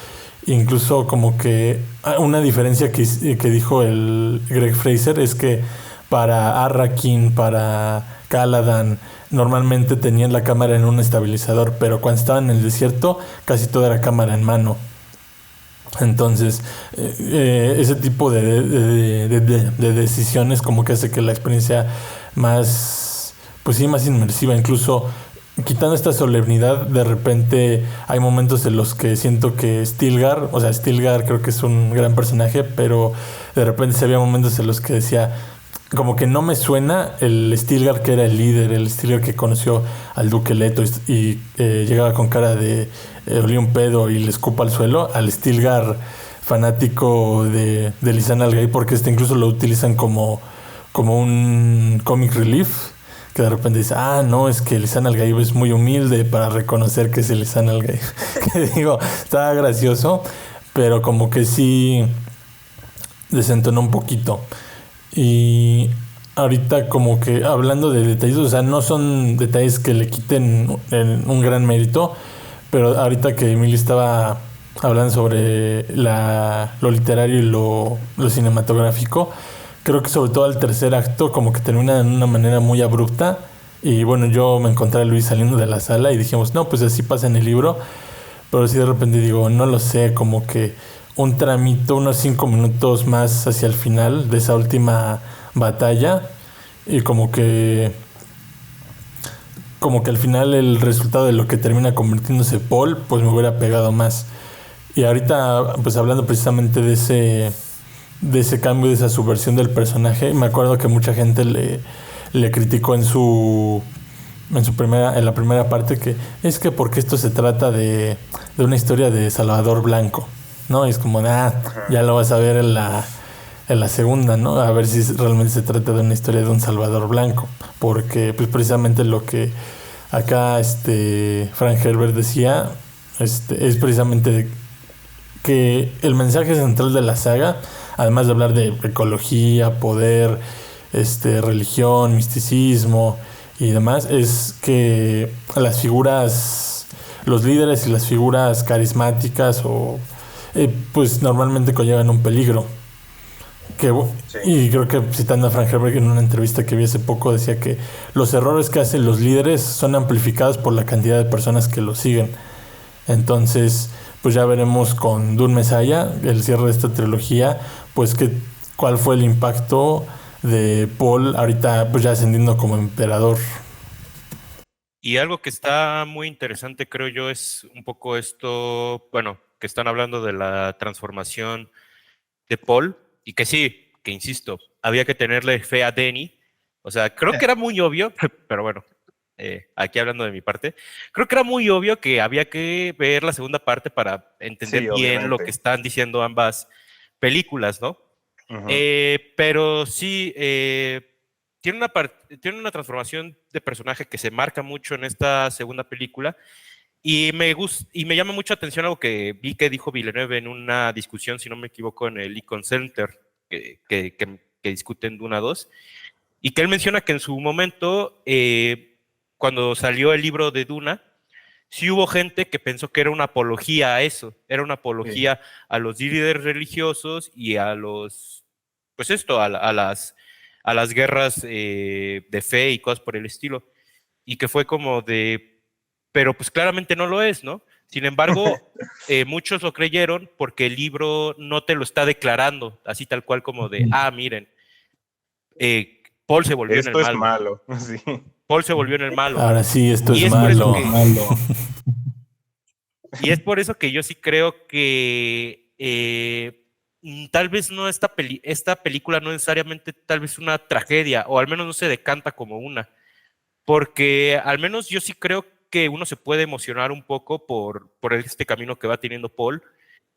incluso como que una diferencia que dijo el Greg Fraser es que para Arrakin, para Caladan, normalmente tenían la cámara en un estabilizador, pero cuando estaban en el desierto casi toda era cámara en mano. Entonces, ese tipo de decisiones como que hace que la experiencia más, pues sí, más inmersiva. Incluso quitando esta solemnidad, de repente hay momentos en los que siento que Stilgar, o sea, Stilgar creo que es un gran personaje, pero de repente se había momentos en los que decía, como que no me suena el Stilgar que era el líder, el Stilgar que conoció al Duque Leto y llegaba con cara de olía un pedo y le escupa al suelo, al Stilgar fanático de Lisan Algae, porque incluso lo utilizan como un comic relief, que de repente dice, no, es que Lisan Algae es muy humilde para reconocer que es el Lisan Algae. Que digo, está gracioso, pero como que sí desentonó un poquito. Y ahorita como que hablando de detalles, o sea, no son detalles que le quiten un gran mérito, pero ahorita que Emilio estaba hablando sobre lo literario y lo cinematográfico, creo que sobre todo el tercer acto como que termina de una manera muy abrupta. Y bueno, yo me encontré a Luis saliendo de la sala y dijimos, no, pues así pasa en el libro. Pero sí de repente digo, no lo sé, como que un tramito, unos 5 minutos más hacia el final de esa última batalla. Y como que al final el resultado de lo que termina convirtiéndose Paul, pues me hubiera pegado más. Y ahorita, pues hablando precisamente de ese cambio, de esa subversión del personaje, me acuerdo que mucha gente le criticó en la primera parte que es que porque esto se trata de una historia de Salvador Blanco, ¿no? Y es como, ya lo vas a ver en la segunda, ¿no? A ver si realmente se trata de una historia de un Salvador Blanco, porque pues precisamente lo que acá Frank Herbert decía es precisamente que el mensaje central de la saga, además de hablar de ecología, poder, religión, misticismo y demás, es que las figuras, los líderes y las figuras carismáticas pues normalmente conllevan un peligro. Sí. Y creo que citando a Frank Herbert en una entrevista que vi hace poco decía que los errores que hacen los líderes son amplificados por la cantidad de personas que los siguen. Entonces, pues ya veremos con Dune Messiah, el cierre de esta trilogía, pues cuál fue el impacto de Paul ahorita pues ya ascendiendo como emperador. Y algo que está muy interesante, creo yo, es un poco esto, bueno, que están hablando de la transformación de Paul, y que sí, que insisto, había que tenerle fe a Denny. O sea, creo que era muy obvio, pero bueno, aquí hablando de mi parte, creo que era muy obvio que había que ver la segunda parte para entender bien obviamente lo que están diciendo ambas películas, ¿no? Pero sí, tiene una transformación de personaje que se marca mucho en esta segunda película. Y me llama mucho la atención algo que vi que dijo Villeneuve en una discusión, si no me equivoco, en el Icon Center, que discuten Duna 2, y que él menciona que en su momento, cuando salió el libro de Duna, sí hubo gente que pensó que era una apología a eso, era una apología a los líderes religiosos y a los, pues esto, a las guerras de fe y cosas por el estilo, y que fue como pero pues claramente no lo es, ¿no? Sin embargo, muchos lo creyeron porque el libro no te lo está declarando, así tal cual como de, miren, Paul se volvió esto en el malo. Esto es malo, sí. Paul se volvió en el malo. Ahora sí, esto y es malo. Y es por eso que yo sí creo que tal vez no esta película no necesariamente tal vez una tragedia, o al menos no se decanta como una, porque al menos yo sí creo que uno se puede emocionar un poco por este camino que va teniendo Paul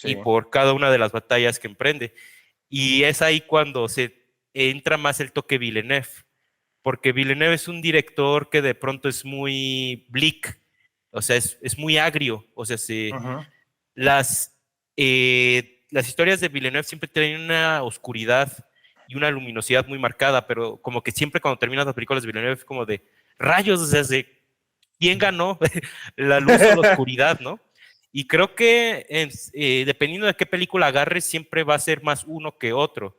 y por cada una de las batallas que emprende. Y es ahí cuando se entra más el toque Villeneuve, porque Villeneuve es un director que de pronto es muy bleak, o sea, es muy agrio, o sea, las historias de Villeneuve siempre tienen una oscuridad y una luminosidad muy marcada, pero como que siempre cuando terminas las películas de Villeneuve es como de rayos, o sea, ¿quién ganó? ¿La luz o la oscuridad, no? Y creo que dependiendo de qué película agarres, siempre va a ser más uno que otro.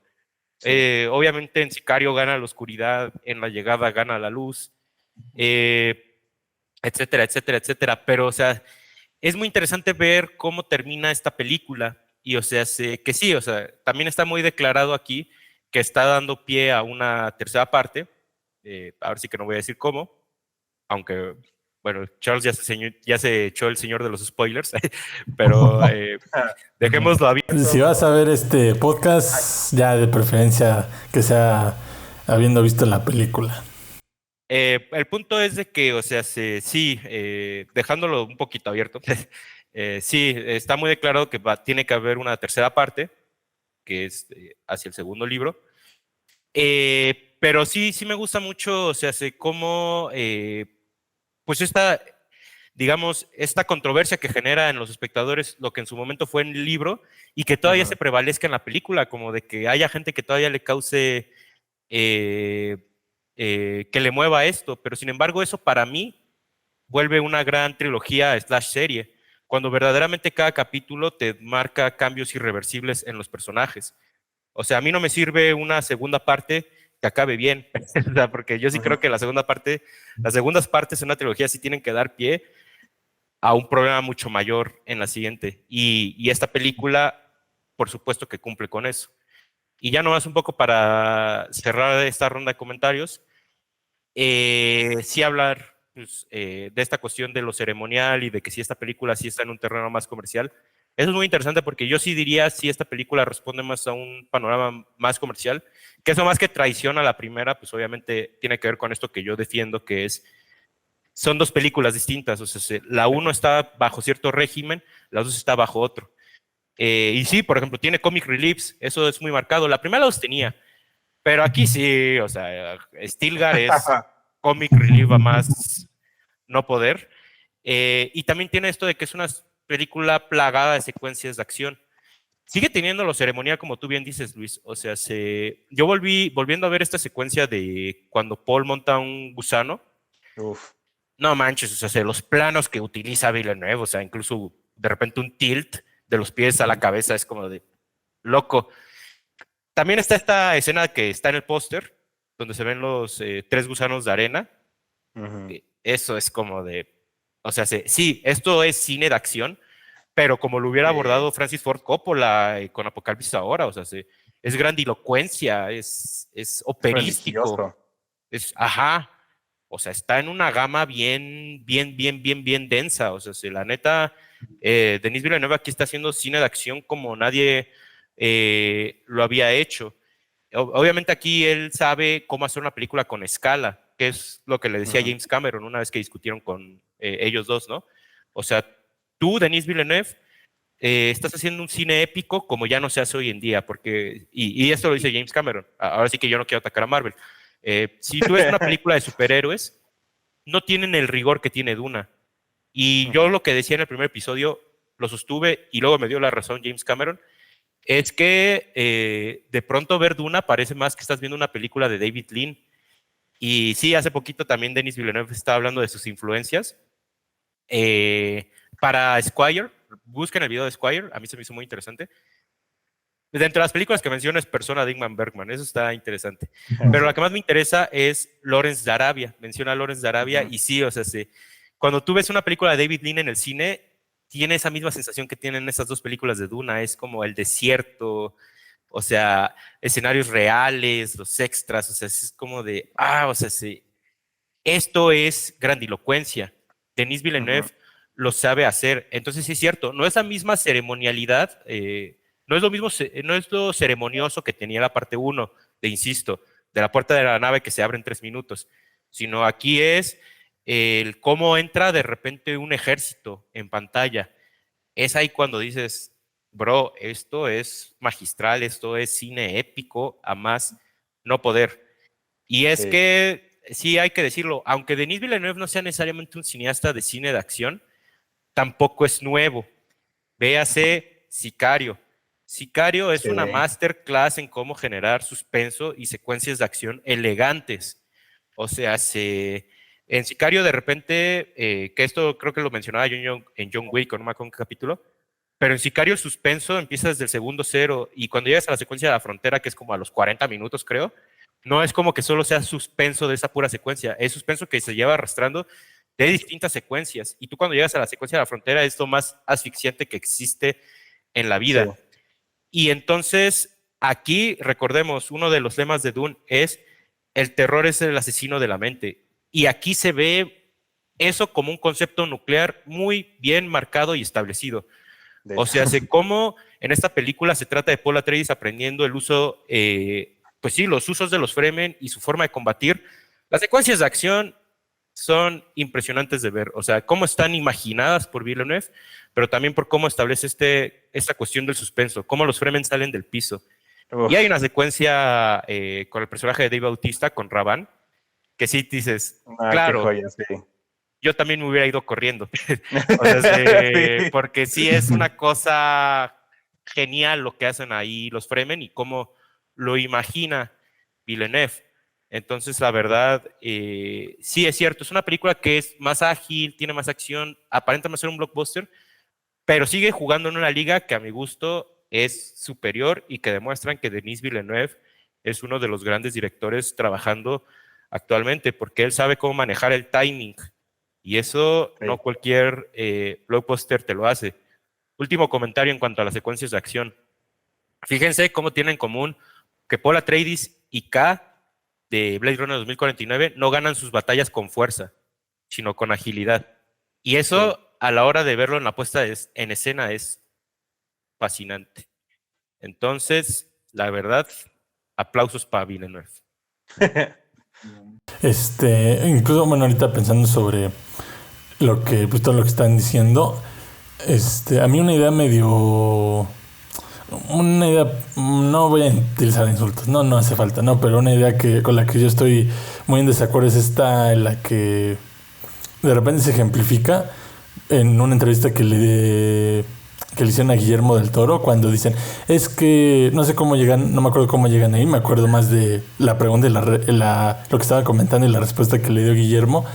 Obviamente en Sicario gana la oscuridad, en La Llegada gana la luz, etcétera, etcétera, etcétera. Pero, o sea, es muy interesante ver cómo termina esta película. Y, o sea, que sí, o sea, también está muy declarado aquí que está dando pie a una tercera parte. Ahora sí que no voy a decir cómo, aunque Bueno, Charles ya se echó el señor de los spoilers, pero dejémoslo abierto. Si vas a ver este podcast, ya de preferencia que sea habiendo visto la película. El punto es de que, o sea, sí, dejándolo un poquito abierto, sí, está muy declarado que tiene que haber una tercera parte, que es hacia el segundo libro. Pero sí me gusta mucho, o sea, cómo, pues digamos, esta controversia que genera en los espectadores lo que en su momento fue en el libro y que todavía se prevalezca en la película, como de que haya gente que todavía le cause, que le mueva esto, pero sin embargo eso para mí vuelve una gran trilogía / serie, cuando verdaderamente cada capítulo te marca cambios irreversibles en los personajes. O sea, a mí no me sirve una segunda parte que acabe bien, o sea, porque yo sí creo que las segundas partes en una trilogía sí tienen que dar pie a un problema mucho mayor en la siguiente. Y esta película, por supuesto que cumple con eso. Y ya nomás un poco para cerrar esta ronda de comentarios, sí hablar pues, de esta cuestión de lo ceremonial y de que si esta película sí está en un terreno más comercial. Eso es muy interesante porque yo sí diría si esta película responde más a un panorama más comercial, que eso más que traición a la primera, pues obviamente tiene que ver con esto que yo defiendo, que son dos películas distintas. O sea, la uno está bajo cierto régimen, la dos está bajo otro. Y sí, por ejemplo, tiene comic reliefs, eso es muy marcado. La primera los tenía, pero aquí sí, o sea, Stilgar es comic relief a más no poder. Y también tiene esto de que es una película plagada de secuencias de acción. Sigue teniendo lo ceremonial, como tú bien dices, Luis. O sea, yo volviendo a ver esta secuencia de cuando Paul monta un gusano. Uf. No manches, o sea, los planos que utiliza Villeneuve, o sea, incluso de repente un tilt de los pies a la cabeza es como de loco. También está esta escena que está en el póster, donde se ven los 3 gusanos de arena. Eso es como de, o sea, sí, esto es cine de acción, pero como lo hubiera abordado Francis Ford Coppola con Apocalipsis ahora, o sea, es grandilocuencia, es operístico, ajá, o sea, está en una gama bien densa, o sea, la neta, Denis Villeneuve aquí está haciendo cine de acción como nadie lo había hecho. Obviamente aquí él sabe cómo hacer una película con escala, que es lo que le decía James Cameron una vez que discutieron con ellos dos, ¿no? O sea, tú, Denis Villeneuve, estás haciendo un cine épico como ya no se hace hoy en día, porque, y esto lo dice James Cameron, ahora sí que yo no quiero atacar a Marvel. Si tú ves una película de superhéroes, no tienen el rigor que tiene Duna. Y yo lo que decía en el primer episodio, lo sostuve y luego me dio la razón James Cameron, es que de pronto ver Duna parece más que estás viendo una película de David Lean. Y sí, hace poquito también Denis Villeneuve estaba hablando de sus influencias. Para Squire, busquen el video de Squire, a mí se me hizo muy interesante. De entre las películas que menciona es Persona de Ingmar Bergman, eso está interesante. Pero la que más me interesa es Lawrence de Arabia, menciona a Lawrence de Arabia y sí, o sea, cuando tú ves una película de David Lean en el cine, tiene esa misma sensación que tienen esas dos películas de Duna, es como el desierto, o sea, escenarios reales, los extras, o sea, es como de, o sea, esto es grandilocuencia. Denis Villeneuve lo sabe hacer, entonces sí es cierto, no es la misma ceremonialidad, no es lo mismo, no es lo ceremonioso que tenía la parte 1, insisto, de la puerta de la nave que se abre en 3 minutos, sino aquí es el cómo entra de repente un ejército en pantalla. Es ahí cuando dices, bro, esto es magistral, esto es cine épico a más no poder. Y es que, sí hay que decirlo, aunque Denis Villeneuve no sea necesariamente un cineasta de cine de acción, tampoco es nuevo. Véase Sicario. Sicario es una masterclass en cómo generar suspenso y secuencias de acción elegantes. O sea, en Sicario de repente, que esto creo que lo mencionaba yo en John Wick, no me acuerdo en qué capítulo, pero en Sicario el suspenso empieza desde el segundo cero y cuando llegas a la secuencia de la frontera, que es como a los 40 minutos creo, no es como que solo sea suspenso de esa pura secuencia, es suspenso que se lleva arrastrando de distintas secuencias y tú cuando llegas a la secuencia de la frontera es lo más asfixiante que existe en la vida. Sí. Y entonces aquí recordemos, uno de los lemas de Dune es el terror es el asesino de la mente y aquí se ve eso como un concepto nuclear muy bien marcado y establecido. De O hecho. sea, cómo en esta película se trata de Paul Atreides aprendiendo el uso, pues sí, los usos de los Fremen y su forma de combatir. Las secuencias de acción son impresionantes de ver, o sea, cómo están imaginadas por Villeneuve, pero también por cómo establece esta cuestión del suspenso, cómo los Fremen salen del piso. Uf, Y hay una secuencia con el personaje de Dave Bautista, con Ravan, que sí dices, qué claro, joya, sí. yo también me hubiera ido corriendo. O sea, Sí. porque sí es una cosa genial lo que hacen ahí los Fremen y cómo lo imagina Villeneuve. Entonces, la verdad, sí es cierto, es una película que es más ágil, tiene más acción, aparenta más ser un blockbuster, pero sigue jugando en una liga que a mi gusto es superior y que demuestran que Denis Villeneuve es uno de los grandes directores trabajando actualmente, porque él sabe cómo manejar el timing y eso Sí. no cualquier blockbuster te lo hace. Último comentario en cuanto a las secuencias de acción. Fíjense cómo tienen en común que Paul Atreides y K de Blade Runner 2049 no ganan sus batallas con fuerza, sino con agilidad. Y eso, Sí. a la hora de verlo en la puesta en escena, es fascinante. Entonces, la verdad, aplausos para Villeneuve. Incluso, bueno, ahorita pensando sobre lo que, pues todo lo que están diciendo, a mí una idea, no voy a utilizar insultos, no hace falta, no, pero una idea con la que yo estoy muy en desacuerdo es esta, en la que de repente se ejemplifica en una entrevista que le hicieron a Guillermo del Toro, cuando dicen, es que no sé cómo llegan, no me acuerdo cómo llegan ahí, me acuerdo más de la pregunta y lo que estaba comentando y la respuesta que le dio Guillermo,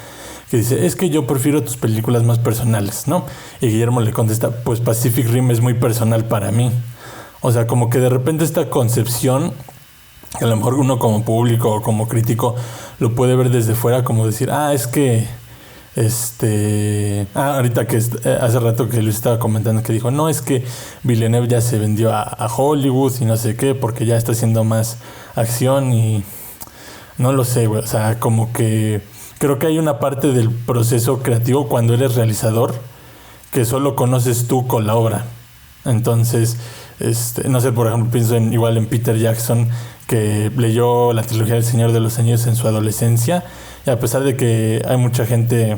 que dice, es que yo prefiero tus películas más personales, ¿no? Y Guillermo le contesta, pues Pacific Rim es muy personal para mí. O sea, como que de repente esta concepción, que a lo mejor uno como público o como crítico lo puede ver desde fuera, como decir, es que ahorita que hace rato que Luis estaba comentando que dijo, no, es que Villeneuve ya se vendió a Hollywood y no sé qué, porque ya está haciendo más acción y no lo sé, güey. O sea, como que creo que hay una parte del proceso creativo cuando eres realizador que solo conoces tú con la obra. Entonces, no sé, por ejemplo, pienso igual en Peter Jackson, que leyó la trilogía del Señor de los Anillos en su adolescencia, y a pesar de que hay mucha gente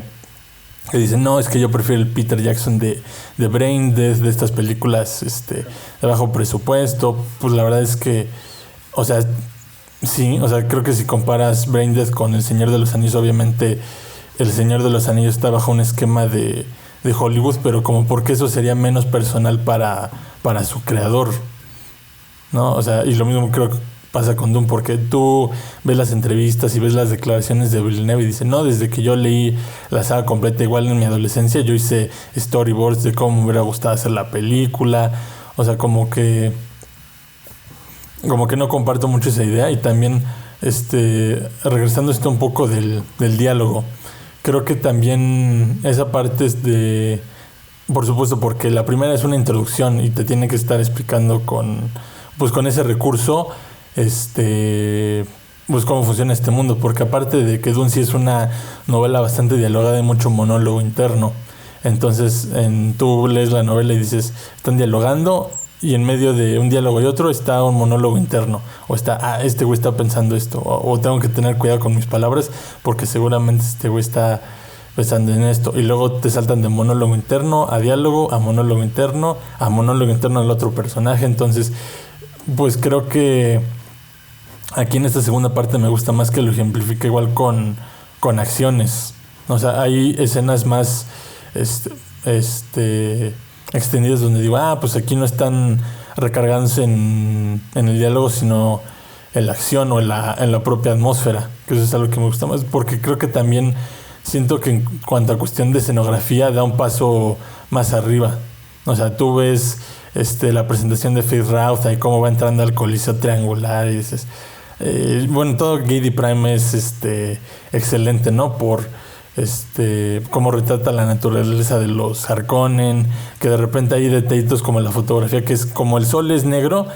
que dice, no, es que yo prefiero el Peter Jackson de Brain Dead, de estas películas de bajo presupuesto, pues la verdad es que, o sea, sí, o sea, creo que si comparas Brain Dead con El Señor de los Anillos, obviamente El Señor de los Anillos está bajo un esquema de Hollywood, pero como porque eso sería menos personal para su creador, ¿no? O sea, y lo mismo creo que pasa con Dune, porque tú ves las entrevistas y ves las declaraciones de Villeneuve y dice, no, desde que yo leí la saga completa, igual en mi adolescencia, yo hice storyboards de cómo me hubiera gustado hacer la película. O sea, como que no comparto mucho esa idea. Y también, regresando un poco del diálogo, creo que también esa parte es por supuesto, porque la primera es una introducción y te tiene que estar explicando con ese recurso, pues cómo funciona este mundo, porque aparte de que Dune sí es una novela bastante dialogada y mucho monólogo interno. Entonces, tú lees la novela y dices, están dialogando, y en medio de un diálogo y otro está un monólogo interno, o está, este güey está pensando esto, o tengo que tener cuidado con mis palabras porque seguramente este güey está pensando en esto, y luego te saltan de monólogo interno a diálogo, a monólogo interno al otro personaje. Entonces, pues creo que aquí en esta segunda parte me gusta más que lo ejemplifique igual con acciones. O sea, hay escenas más extendidas donde digo, pues aquí no están recargándose en el diálogo, sino en la acción o en la propia atmósfera, que eso es algo que me gusta más, porque creo que también siento que en cuanto a cuestión de escenografía da un paso más arriba. O sea, tú ves la presentación de Faith Routh y cómo va entrando al coliseo triangular y dices, bueno, todo Gady Prime es excelente, ¿no? Por cómo retrata la naturaleza de los Harkonnen, que de repente hay detallitos como la fotografía, que es como el sol es negro,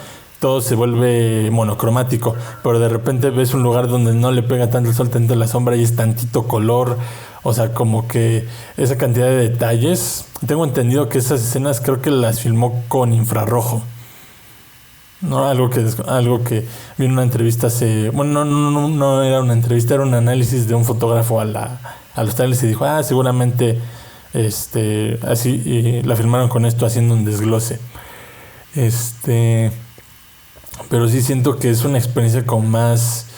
todo se vuelve monocromático, pero de repente ves un lugar donde no le pega tanto el sol, tanto la sombra y es tantito color, o sea, como que esa cantidad de detalles. Tengo entendido que esas escenas creo que las filmó con infrarrojo. No, algo que vi en una entrevista no era una entrevista, era un análisis de un fotógrafo a los trailers y dijo, seguramente así, y la filmaron con esto haciendo un desglose. Pero sí siento que es una experiencia con más,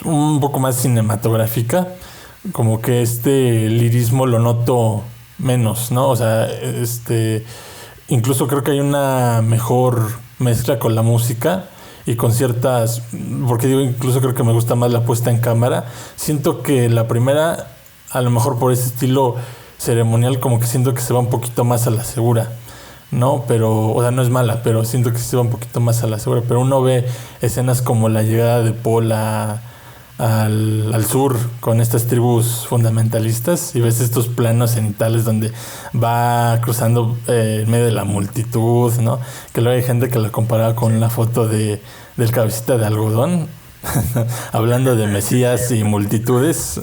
un poco más cinematográfica, como que lirismo lo noto menos, ¿no? O sea, incluso creo que hay una mejor mezcla con la música y con ciertas, porque digo, incluso creo que me gusta más la puesta en cámara. Siento que la primera, a lo mejor por ese estilo ceremonial, como que siento que se va un poquito más a la segura, ¿no? Pero, o sea, no es mala, pero siento que se va un poquito más a la segura. Pero uno ve escenas como la llegada de Paul al sur con estas tribus fundamentalistas y ves estos planos cenitales donde va cruzando en medio de la multitud, ¿no? Que luego hay gente que lo comparaba con la foto del cabecita de algodón hablando de Mesías y multitudes.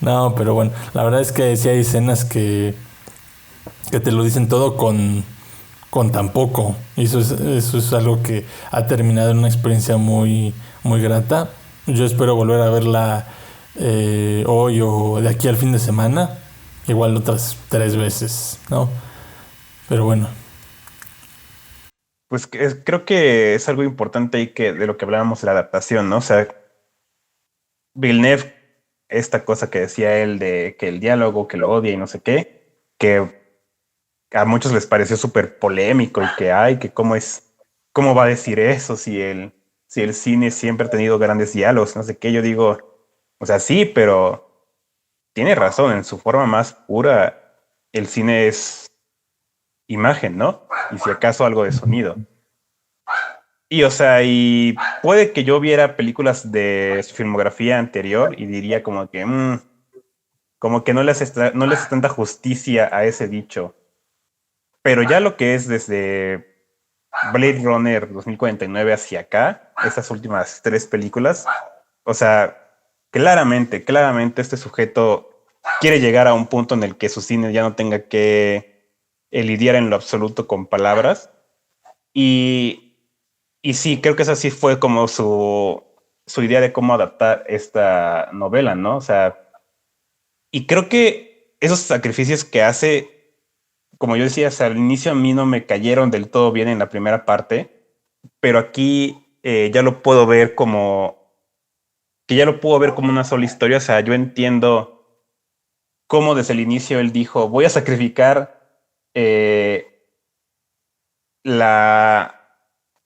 No, pero bueno, la verdad es que sí hay escenas que te lo dicen todo con tan poco. Y eso es algo que ha terminado en una experiencia muy, muy grata. Yo espero volver a verla hoy o de aquí al fin de semana. Igual otras 3 veces, ¿no? Pero bueno. Pues creo que es algo importante ahí de lo que hablábamos de la adaptación, ¿no? O sea, Villeneuve, esta cosa que decía él de que el diálogo, que lo odia y no sé qué, que a muchos les pareció súper polémico y que cómo va a decir eso si el cine siempre ha tenido grandes diálogos, no sé qué. Yo digo, o sea, sí, pero tiene razón, en su forma más pura, el cine es imagen, ¿no? Y si acaso algo de sonido. Y, o sea, y puede que yo viera películas de su filmografía anterior y diría como que no les hace tanta justicia a ese dicho. Pero ya lo que es desde Blade Runner 2049 hacia acá, estas últimas 3 películas, o sea, claramente este sujeto quiere llegar a un punto en el que su cine ya no tenga que lidiar en lo absoluto con palabras. Y sí, creo que esa sí fue como su idea de cómo adaptar esta novela, ¿no? O sea, y creo que esos sacrificios que hace, como yo decía, o sea, al inicio a mí no me cayeron del todo bien en la primera parte, pero aquí ya lo puedo ver como una sola historia. O sea, yo entiendo cómo desde el inicio él dijo, voy a sacrificar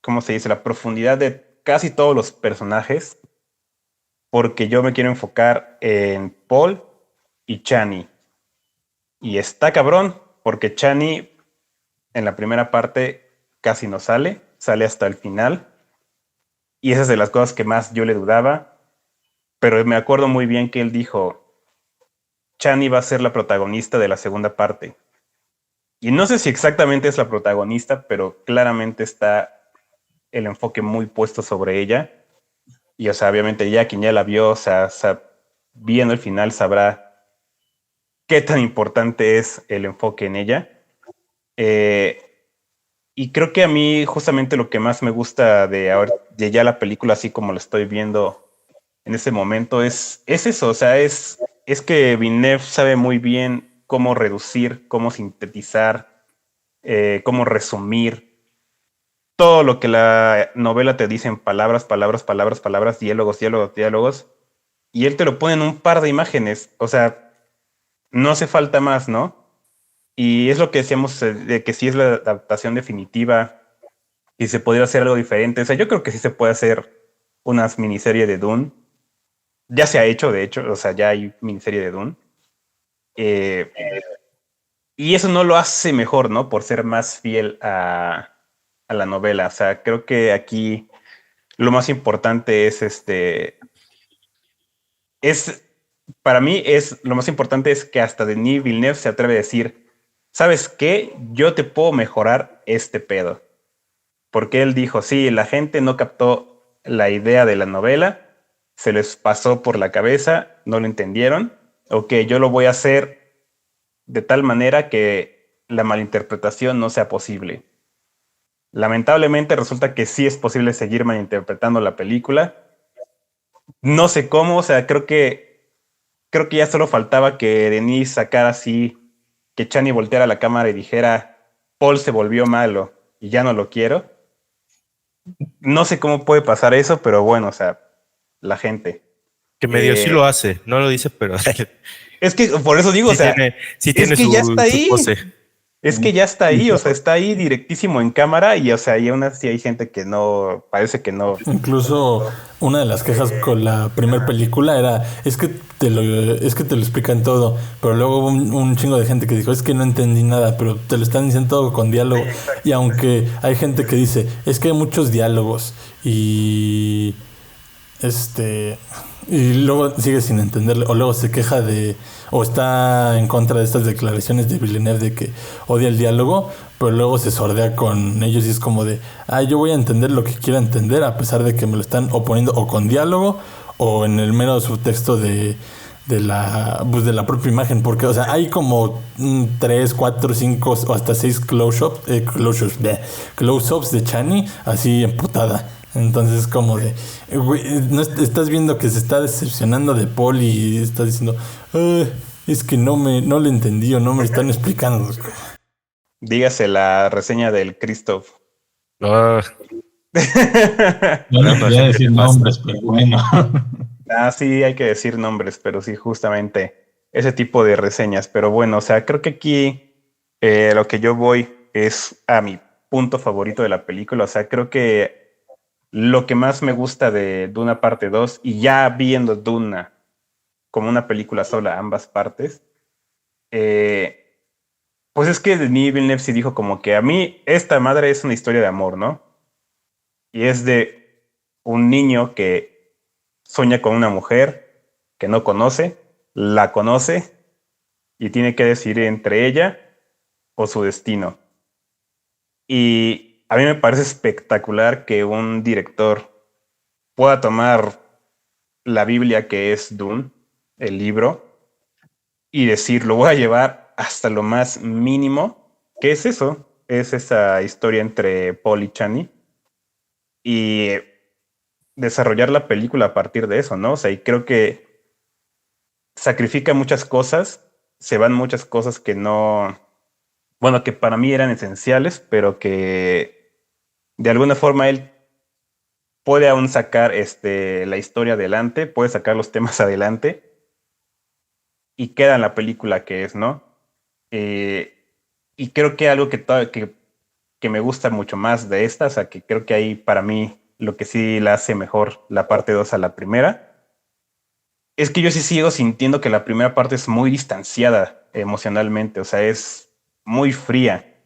¿cómo se dice? La profundidad de casi todos los personajes, porque yo me quiero enfocar en Paul y Chani. Y está cabrón, porque Chani en la primera parte casi no sale hasta el final. Y esa es de las cosas que más yo le dudaba. Pero me acuerdo muy bien que él dijo, Chani va a ser la protagonista de la segunda parte. Y no sé si exactamente es la protagonista, pero claramente está el enfoque muy puesto sobre ella. Y, o sea, obviamente ya quien ya la vio, o sea, viendo el final sabrá qué tan importante es el enfoque en ella. Y creo que a mí justamente lo que más me gusta de ya la película, así como la estoy viendo en ese momento, es eso. O sea, es que Villeneuve sabe muy bien cómo reducir, cómo sintetizar, cómo resumir todo lo que la novela te dice en palabras, diálogos, y él te lo pone en un par de imágenes. O sea, no hace falta más, ¿no? Y es lo que decíamos de que sí es la adaptación definitiva y se podría hacer algo diferente. O sea, yo creo que sí se puede hacer una miniserie de Dune. Ya se ha hecho, de hecho, o sea, ya hay miniserie de Dune. Y eso no lo hace mejor, ¿no? Por ser más fiel a la novela. O sea, creo que aquí lo más importante para mí lo más importante es que hasta Denis Villeneuve se atreve a decir, ¿sabes qué? Yo te puedo mejorar este pedo. Porque él dijo, sí, la gente no captó la idea de la novela, se les pasó por la cabeza, no lo entendieron. Ok, yo lo voy a hacer de tal manera que la malinterpretación no sea posible. Lamentablemente resulta que sí es posible seguir malinterpretando la película. No sé cómo, o sea, creo que ya solo faltaba que Denise sacara así, que Chani volteara la cámara y dijera, Paul se volvió malo y ya no lo quiero. No sé cómo puede pasar eso, pero bueno, o sea, la gente. Que medio sí lo hace, no lo dice, pero Es que por eso digo, o sea, sí es tiene que ya está su ahí. pose. Es que ya está ahí, o sea, está ahí directísimo en cámara y, o sea, y aún así hay gente que no, parece que no. Incluso una de las quejas con la primera película era, es que te lo explican todo, pero luego hubo un chingo de gente que dijo, es que no entendí nada, pero te lo están diciendo todo con diálogo. Y aunque hay gente que dice, es que hay muchos diálogos y y luego sigue sin entenderle, o luego se queja o está en contra de estas declaraciones de Villeneuve de que odia el diálogo, pero luego se sordea con ellos y es como de, yo voy a entender lo que quiera entender, a pesar de que me lo están oponiendo o con diálogo o en el mero subtexto de la propia imagen, porque, o sea, hay como 3, 4, 5 o hasta 6 close-ups de Chani así emputada. Entonces, como de, güey, no estás viendo que se está decepcionando de Paul y está diciendo, es que no le entendí o no me están explicando. Dígase la reseña del Christoph. Ah, No le quería decir nombres, pero bueno. Sí, hay que decir nombres, pero sí, justamente ese tipo de reseñas. Pero bueno, o sea, creo que aquí lo que yo voy es a mi punto favorito de la película. O sea, creo que lo que más me gusta de Duna parte 2 y ya viendo Duna como una película sola, ambas partes, pues es que Denis Villeneuve sí dijo como que a mí esta madre es una historia de amor, ¿no? Y es de un niño que sueña con una mujer que no conoce, la conoce y tiene que decidir entre ella o su destino. Y a mí me parece espectacular que un director pueda tomar la Biblia que es Dune, el libro, y decir, lo voy a llevar hasta lo más mínimo. ¿Qué es eso? Es esa historia entre Paul y Chani y desarrollar la película a partir de eso, ¿no? O sea, y creo que sacrifica muchas cosas, se van muchas cosas que no, bueno, que para mí eran esenciales, pero que de alguna forma él puede aún sacar la historia adelante, puede sacar los temas adelante y queda en la película que es, ¿no? Y creo que algo que me gusta mucho más de esta, o sea, que creo que ahí para mí lo que sí la hace mejor la parte 2 a la primera, es que yo sí sigo sintiendo que la primera parte es muy distanciada emocionalmente, o sea, es muy fría.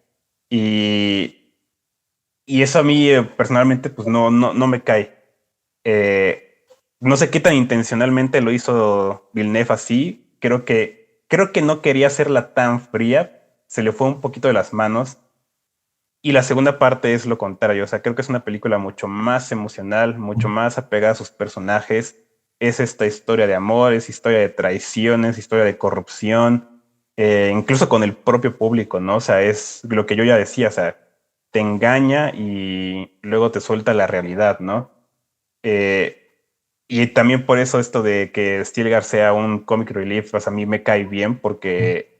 Y, y eso a mí personalmente pues no me cae. No sé qué tan intencionalmente lo hizo Villeneuve así. Creo que no quería hacerla tan fría. Se le fue un poquito de las manos. Y la segunda parte es lo contrario. O sea, creo que es una película mucho más emocional, mucho más apegada a sus personajes. Es esta historia de amor, es historia de traiciones, historia de corrupción, incluso con el propio público, ¿no? O sea, es lo que yo ya decía, o sea, te engaña y luego te suelta la realidad, ¿no? Y también por eso esto de que Stilgar sea un comic relief, pues a mí me cae bien porque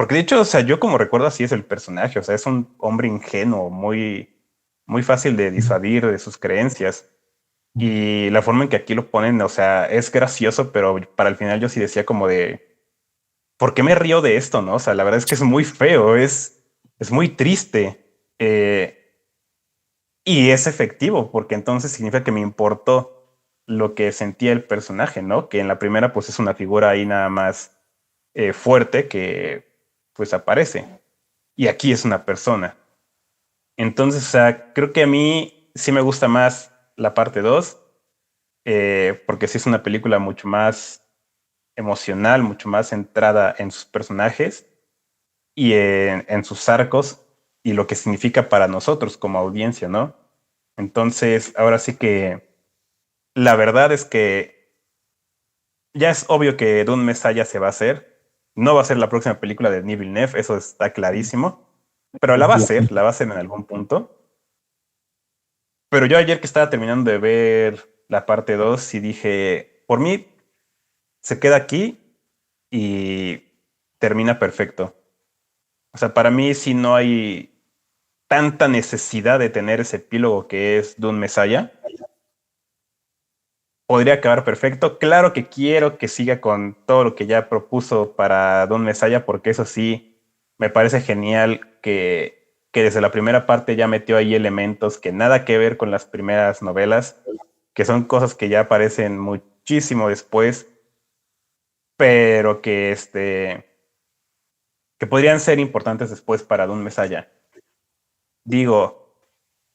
de hecho, o sea, yo como recuerdo así es el personaje, o sea, es un hombre ingenuo, muy fácil de disuadir de sus creencias. Y la forma en que aquí lo ponen, o sea, es gracioso, pero para el final yo sí decía como de, ¿por qué me río de esto, no? O sea, la verdad es que es muy feo, es muy triste. Y es efectivo, porque entonces significa que me importó lo que sentía el personaje, ¿no? Que en la primera pues es una figura ahí nada más fuerte que pues aparece. Y aquí es una persona. Entonces, o sea, creo que a mí sí me gusta más la parte 2 porque sí es una película mucho más emocional, mucho más centrada en sus personajes. y en sus arcos y lo que significa para nosotros como audiencia, ¿no? Entonces, ahora sí que la verdad es que ya es obvio que Dune Messiah se va a hacer. No va a ser la próxima película de Denis Villeneuve, eso está clarísimo. Pero la va a hacer en algún punto. Pero yo ayer que estaba terminando de ver la parte 2 y dije, por mí se queda aquí y termina perfecto. O sea, para mí sí no hay tanta necesidad de tener ese epílogo que es Dune Messiah. Podría acabar perfecto. Claro que quiero que siga con todo lo que ya propuso para Dune Messiah, porque eso sí, me parece genial que desde la primera parte ya metió ahí elementos que nada que ver con las primeras novelas, que son cosas que ya aparecen muchísimo después, pero que podrían ser importantes después para Dune Messiah. Digo,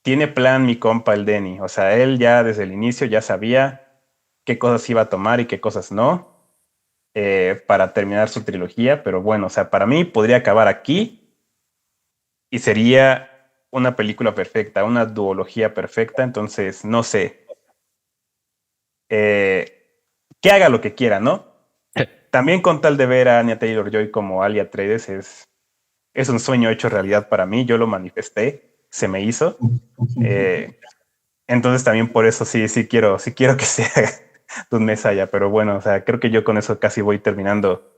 tiene plan mi compa el Denny, o sea, él ya desde el inicio ya sabía qué cosas iba a tomar y qué cosas no, para terminar su trilogía, pero bueno, o sea, para mí podría acabar aquí y sería una película perfecta, una duología perfecta, entonces no sé, que haga lo que quiera, ¿no? También con tal de ver a Anya Taylor-Joy como Alia Atreides es un sueño hecho realidad para mí, yo lo manifesté, se me hizo. Entonces también por eso sí quiero que sea Dune Messiah, pero bueno, o sea, creo que yo con eso casi voy terminando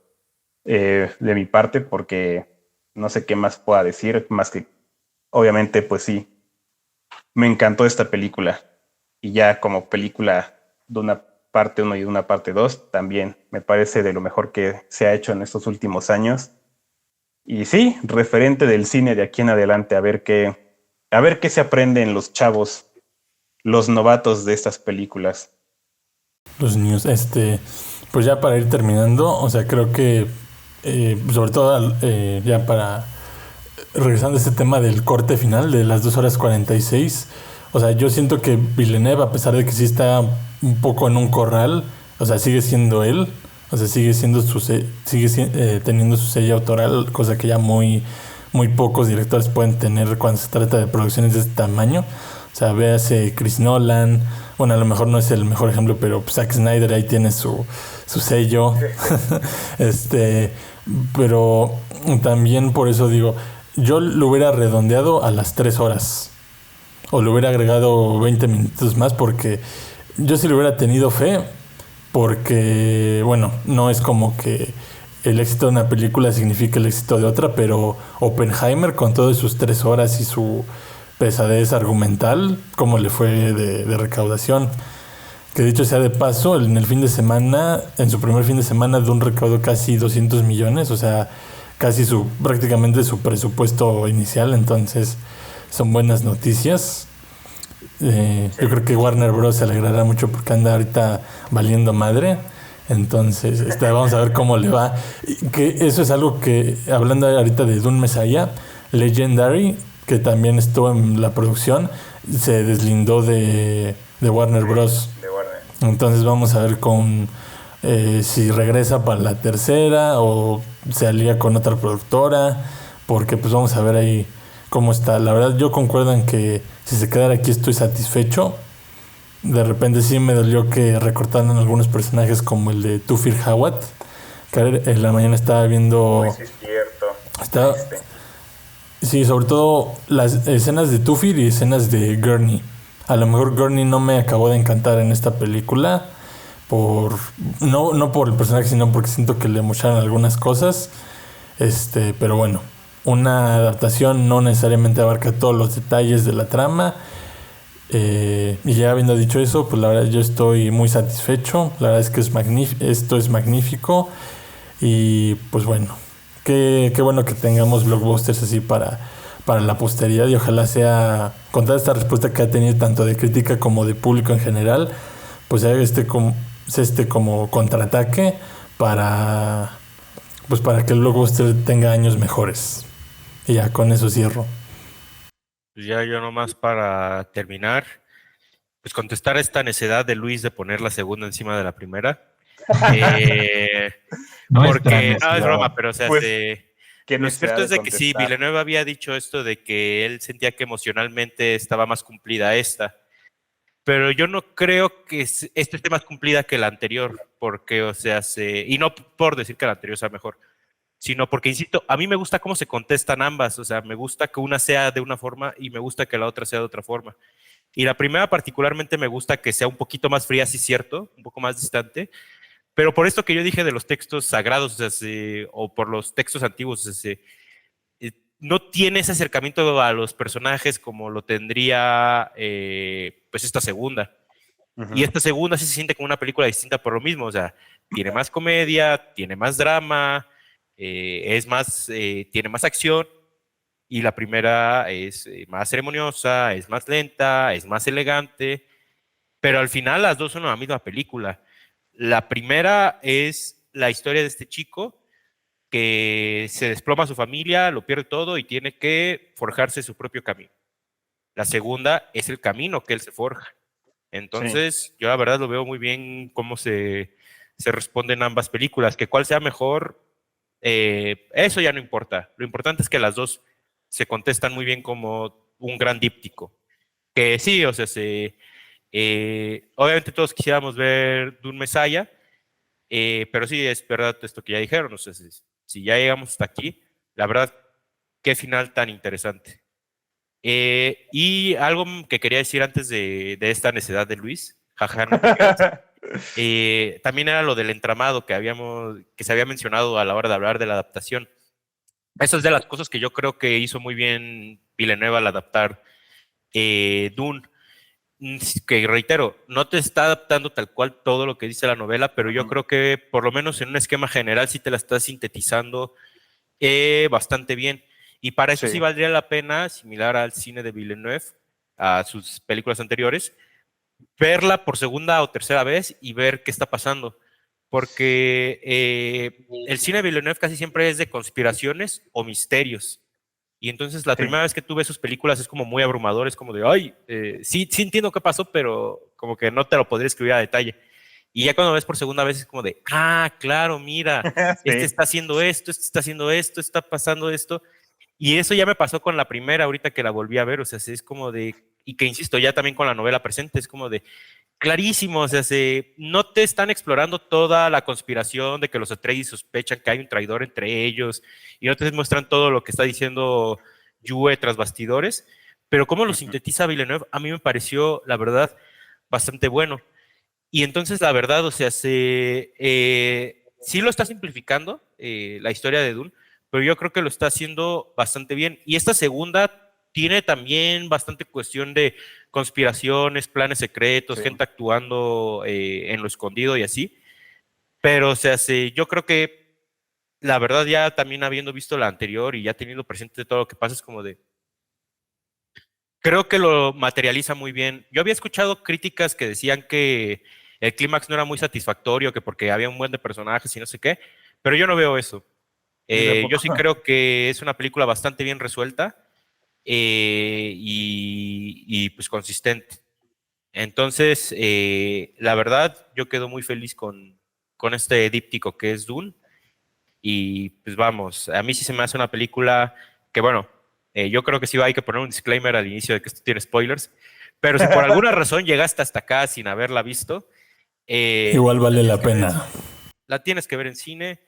de mi parte, porque no sé qué más pueda decir, más que obviamente pues sí, me encantó esta película, y ya como película de una parte 1 y de una parte 2 también me parece de lo mejor que se ha hecho en estos últimos años. Y sí, referente del cine de aquí en adelante, a ver qué se aprenden los chavos, los novatos de estas películas. Los niños, pues ya para ir terminando, o sea, creo que sobre todo ya para regresando a este tema del corte final de las 2 horas 46, o sea, yo siento que Villeneuve, a pesar de que sí está un poco en un corral, o sea, sigue siendo él, o sea, sigue teniendo su sello autoral, cosa que ya muy pocos directores pueden tener cuando se trata de producciones de este tamaño. O sea, véase Chris Nolan, bueno, a lo mejor no es el mejor ejemplo, pero Zack Snyder ahí tiene su sello. Pero también por eso digo, yo lo hubiera redondeado a las 3 horas. O le hubiera agregado 20 minutos más, porque yo sí le hubiera tenido fe, porque, bueno, no es como que el éxito de una película significa el éxito de otra, pero Oppenheimer, con todas sus 3 horas y su pesadez argumental, cómo le fue de recaudación. Que dicho sea de paso, en el fin de semana, en su primer fin de semana, de un recaudo casi 200 millones, o sea, casi prácticamente su presupuesto inicial, entonces son buenas noticias. Yo creo que Warner Bros. Se alegrará mucho porque anda ahorita valiendo madre. Entonces, vamos a ver cómo le va. Que eso es algo que, hablando ahorita de Dune Messiah, Legendary, que también estuvo en la producción, se deslindó de Warner Bros. Entonces vamos a ver si regresa para la tercera o se alía con otra productora, porque pues vamos a ver ahí cómo está. La verdad, yo concuerdo en que si se quedara aquí estoy satisfecho. De repente sí me dolió que recortaran algunos personajes como el de Tufir Hawat, que en la mañana estaba viendo... Pues sí, es cierto. Sí, sobre todo las escenas de Tufir y escenas de Gurney. A lo mejor Gurney no me acabó de encantar en esta película, no por el personaje, sino porque siento que le mocharon algunas cosas. Pero bueno, una adaptación no necesariamente abarca todos los detalles de la trama. Y ya habiendo dicho eso, pues la verdad yo estoy muy satisfecho. La verdad es que esto es magnífico. Y pues bueno, qué bueno que tengamos blockbusters así para la posteridad, y ojalá sea, con toda esta respuesta que ha tenido tanto de crítica como de público en general, pues sea como contraataque para que el blockbuster tenga años mejores. Y ya con eso cierro. Pues ya yo nomás para terminar, pues contestar esta necedad de Luis de poner la segunda encima de la primera. No Porque, es es broma, pero o sea, Pues, ¿Qué Lo necesidad cierto es de que sí, contestar? Villeneuve había dicho esto de que él sentía que emocionalmente estaba más cumplida esta, pero yo no creo que esta esté más cumplida que la anterior, porque, o sea, y no por decir que la anterior sea mejor, sino porque, insisto, a mí me gusta cómo se contestan ambas, o sea, me gusta que una sea de una forma y me gusta que la otra sea de otra forma. Y la primera particularmente me gusta que sea un poquito más fría, sí cierto, un poco más distante, pero por esto que yo dije de los textos sagrados, o sea, o por los textos antiguos, o sea, no tiene ese acercamiento a los personajes como lo tendría pues esta segunda. Y esta segunda sí se siente como una película distinta por lo mismo, o sea, tiene más comedia, tiene más drama, tiene más acción, y la primera es más ceremoniosa, es más lenta, es más elegante, pero al final las dos son la misma película. La primera es la historia de este chico que se desploma su familia, lo pierde todo y tiene que forjarse su propio camino. La segunda es el camino que él se forja. Entonces, yo la verdad lo veo muy bien cómo se responden ambas películas. Que cuál sea mejor, eso ya no importa. Lo importante es que las dos se contestan muy bien como un gran díptico. Que sí, o sea, obviamente todos quisiéramos ver Dune Messiah, pero sí, es verdad esto que ya dijeron. O sea, si ya llegamos hasta aquí, la verdad, qué final tan interesante. Y algo que quería decir antes de esta necedad de Luis, jaja, no te creas, también era lo del entramado que se había mencionado a la hora de hablar de la adaptación. Eso es de las cosas que yo creo que hizo muy bien Villeneuve al adaptar Dune. Que reitero, no te está adaptando tal cual todo lo que dice la novela, pero yo creo que por lo menos en un esquema general sí te la está sintetizando bastante bien. Y para eso sí valdría la pena, similar al cine de Villeneuve, a sus películas anteriores, verla por segunda o tercera vez y ver qué está pasando. Porque el cine de Villeneuve casi siempre es de conspiraciones o misterios. Y entonces la primera vez que tú ves sus películas es como muy abrumador, es como de, ay, sí entiendo qué pasó, pero como que no te lo podría escribir a detalle. Y ya cuando ves por segunda vez es como de, ah, claro, mira, este está haciendo esto, este está haciendo esto, está pasando esto. Y eso ya me pasó con la primera, ahorita que la volví a ver, o sea, es como de, y que insisto, ya también con la novela presente, es como de, clarísimo, o sea, no te están explorando toda la conspiración de que los Atreides sospechan que hay un traidor entre ellos, y no te muestran todo lo que está diciendo Yue tras bastidores, pero cómo lo sintetiza Villeneuve, a mí me pareció, la verdad, bastante bueno. Y entonces, la verdad, o sea, sí lo está simplificando la historia de Dune, pero yo creo que lo está haciendo bastante bien. Y esta segunda tiene también bastante cuestión de conspiraciones, planes secretos, gente actuando en lo escondido y así. Pero, o sea, yo creo que la verdad, ya también habiendo visto la anterior y ya teniendo presente todo lo que pasa, es como de, creo que lo materializa muy bien. Yo había escuchado críticas que decían que el clímax no era muy satisfactorio, que porque había un buen de personajes y no sé qué, pero yo no veo eso. Yo sí creo que es una película bastante bien resuelta y pues consistente. Entonces, la verdad, yo quedo muy feliz con este díptico que es Dune. Y pues vamos, a mí sí se me hace una película que, bueno, yo creo que sí hay que poner un disclaimer al inicio de que esto tiene spoilers, pero si por alguna razón llegaste hasta acá sin haberla visto, igual vale la pena. La tienes que ver en cine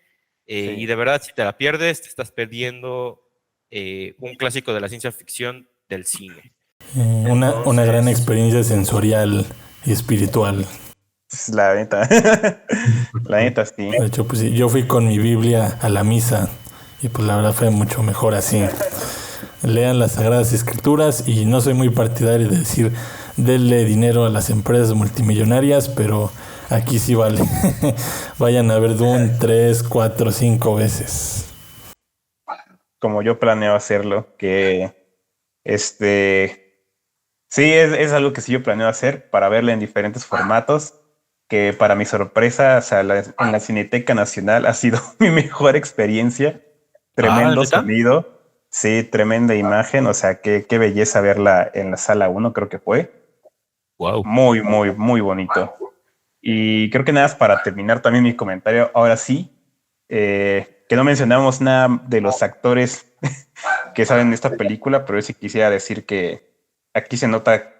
y de verdad, si te la pierdes, te estás perdiendo un clásico de la ciencia ficción del cine. Una gran experiencia sensorial y espiritual. La neta. La neta, sí. De hecho, pues yo fui con mi Biblia a la misa y pues la verdad fue mucho mejor así. Lean las Sagradas Escrituras y no soy muy partidario de decir denle dinero a las empresas multimillonarias, pero aquí sí vale. Vayan a ver Dune 3, 4, 5 veces. Como yo planeo hacerlo, que sí, es algo que sí yo planeo hacer para verla en diferentes formatos, que para mi sorpresa, o sea, en la Cineteca Nacional ha sido mi mejor experiencia. Tremendo sonido, sí, tremenda imagen, o sea, qué belleza verla en la sala 1, creo que fue. Wow. Muy, muy, muy bonito. Y creo que nada más para terminar también mi comentario, ahora sí, ¿qué que no mencionamos nada de los actores que salen en esta película, pero yo sí quisiera decir que aquí se nota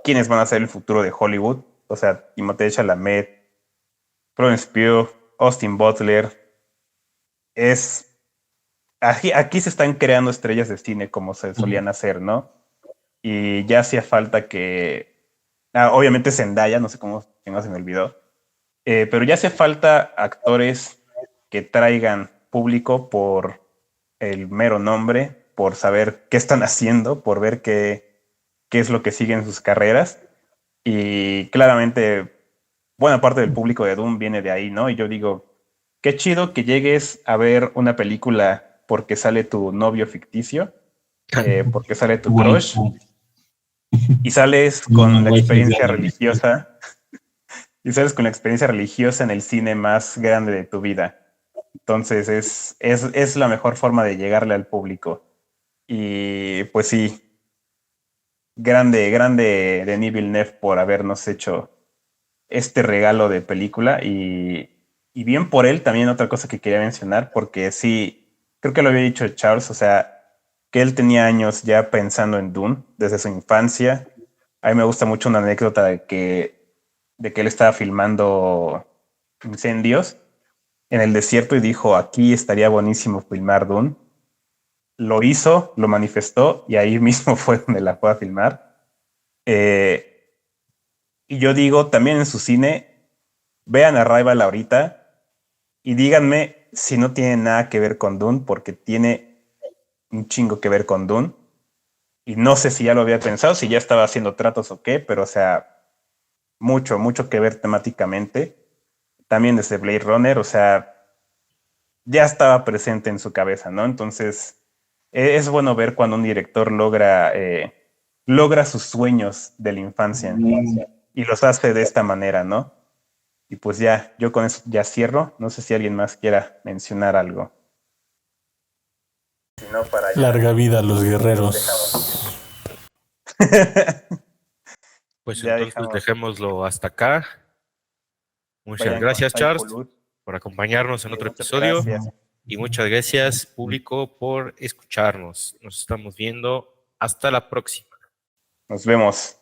quiénes van a ser el futuro de Hollywood. O sea, Timothée Chalamet, Florence Pugh, Austin Butler. Aquí se están creando estrellas de cine como se solían hacer, ¿no? Y ya hacía falta que... obviamente Zendaya, no sé cómo se me olvidó. Pero ya hace falta actores que traigan público por el mero nombre, por saber qué están haciendo, por ver qué es lo que siguen sus carreras. Y claramente, buena parte del público de Dune viene de ahí, ¿no? Y yo digo, qué chido que llegues a ver una película porque sale tu novio ficticio, porque sale tu crush, y sales con la experiencia religiosa. Y sales con la experiencia religiosa en el cine más grande de tu vida. Entonces es la mejor forma de llegarle al público. Y pues sí, grande Denis Villeneuve por habernos hecho este regalo de película. Y bien por él, también otra cosa que quería mencionar, porque sí, creo que lo había dicho Charles, o sea, que él tenía años ya pensando en Dune desde su infancia. A mí me gusta mucho una anécdota de que él estaba filmando incendios en el desierto y dijo, aquí estaría buenísimo filmar Dune. Lo hizo, lo manifestó y ahí mismo fue donde la fue a filmar. Y yo digo, también en su cine, vean Arrival ahorita y díganme si no tiene nada que ver con Dune, porque tiene un chingo que ver con Dune. Y no sé si ya lo había pensado, si ya estaba haciendo tratos o qué, pero o sea, mucho que ver temáticamente. También desde Blade Runner, o sea, ya estaba presente en su cabeza, ¿no? Entonces, es bueno ver cuando un director logra sus sueños de la infancia y los hace de esta manera, ¿no? Y pues ya, yo con eso ya cierro. No sé si alguien más quiera mencionar algo. Si no, para Larga vida a los guerreros. Pues Ya entonces dejamos. dejémoslo hasta acá. Muchas Vayan gracias, con Psycho Charles, Luz. por acompañarnos en otro Muchas episodio. gracias. Y muchas gracias, público, por escucharnos. Nos estamos viendo. Hasta la próxima. Nos vemos.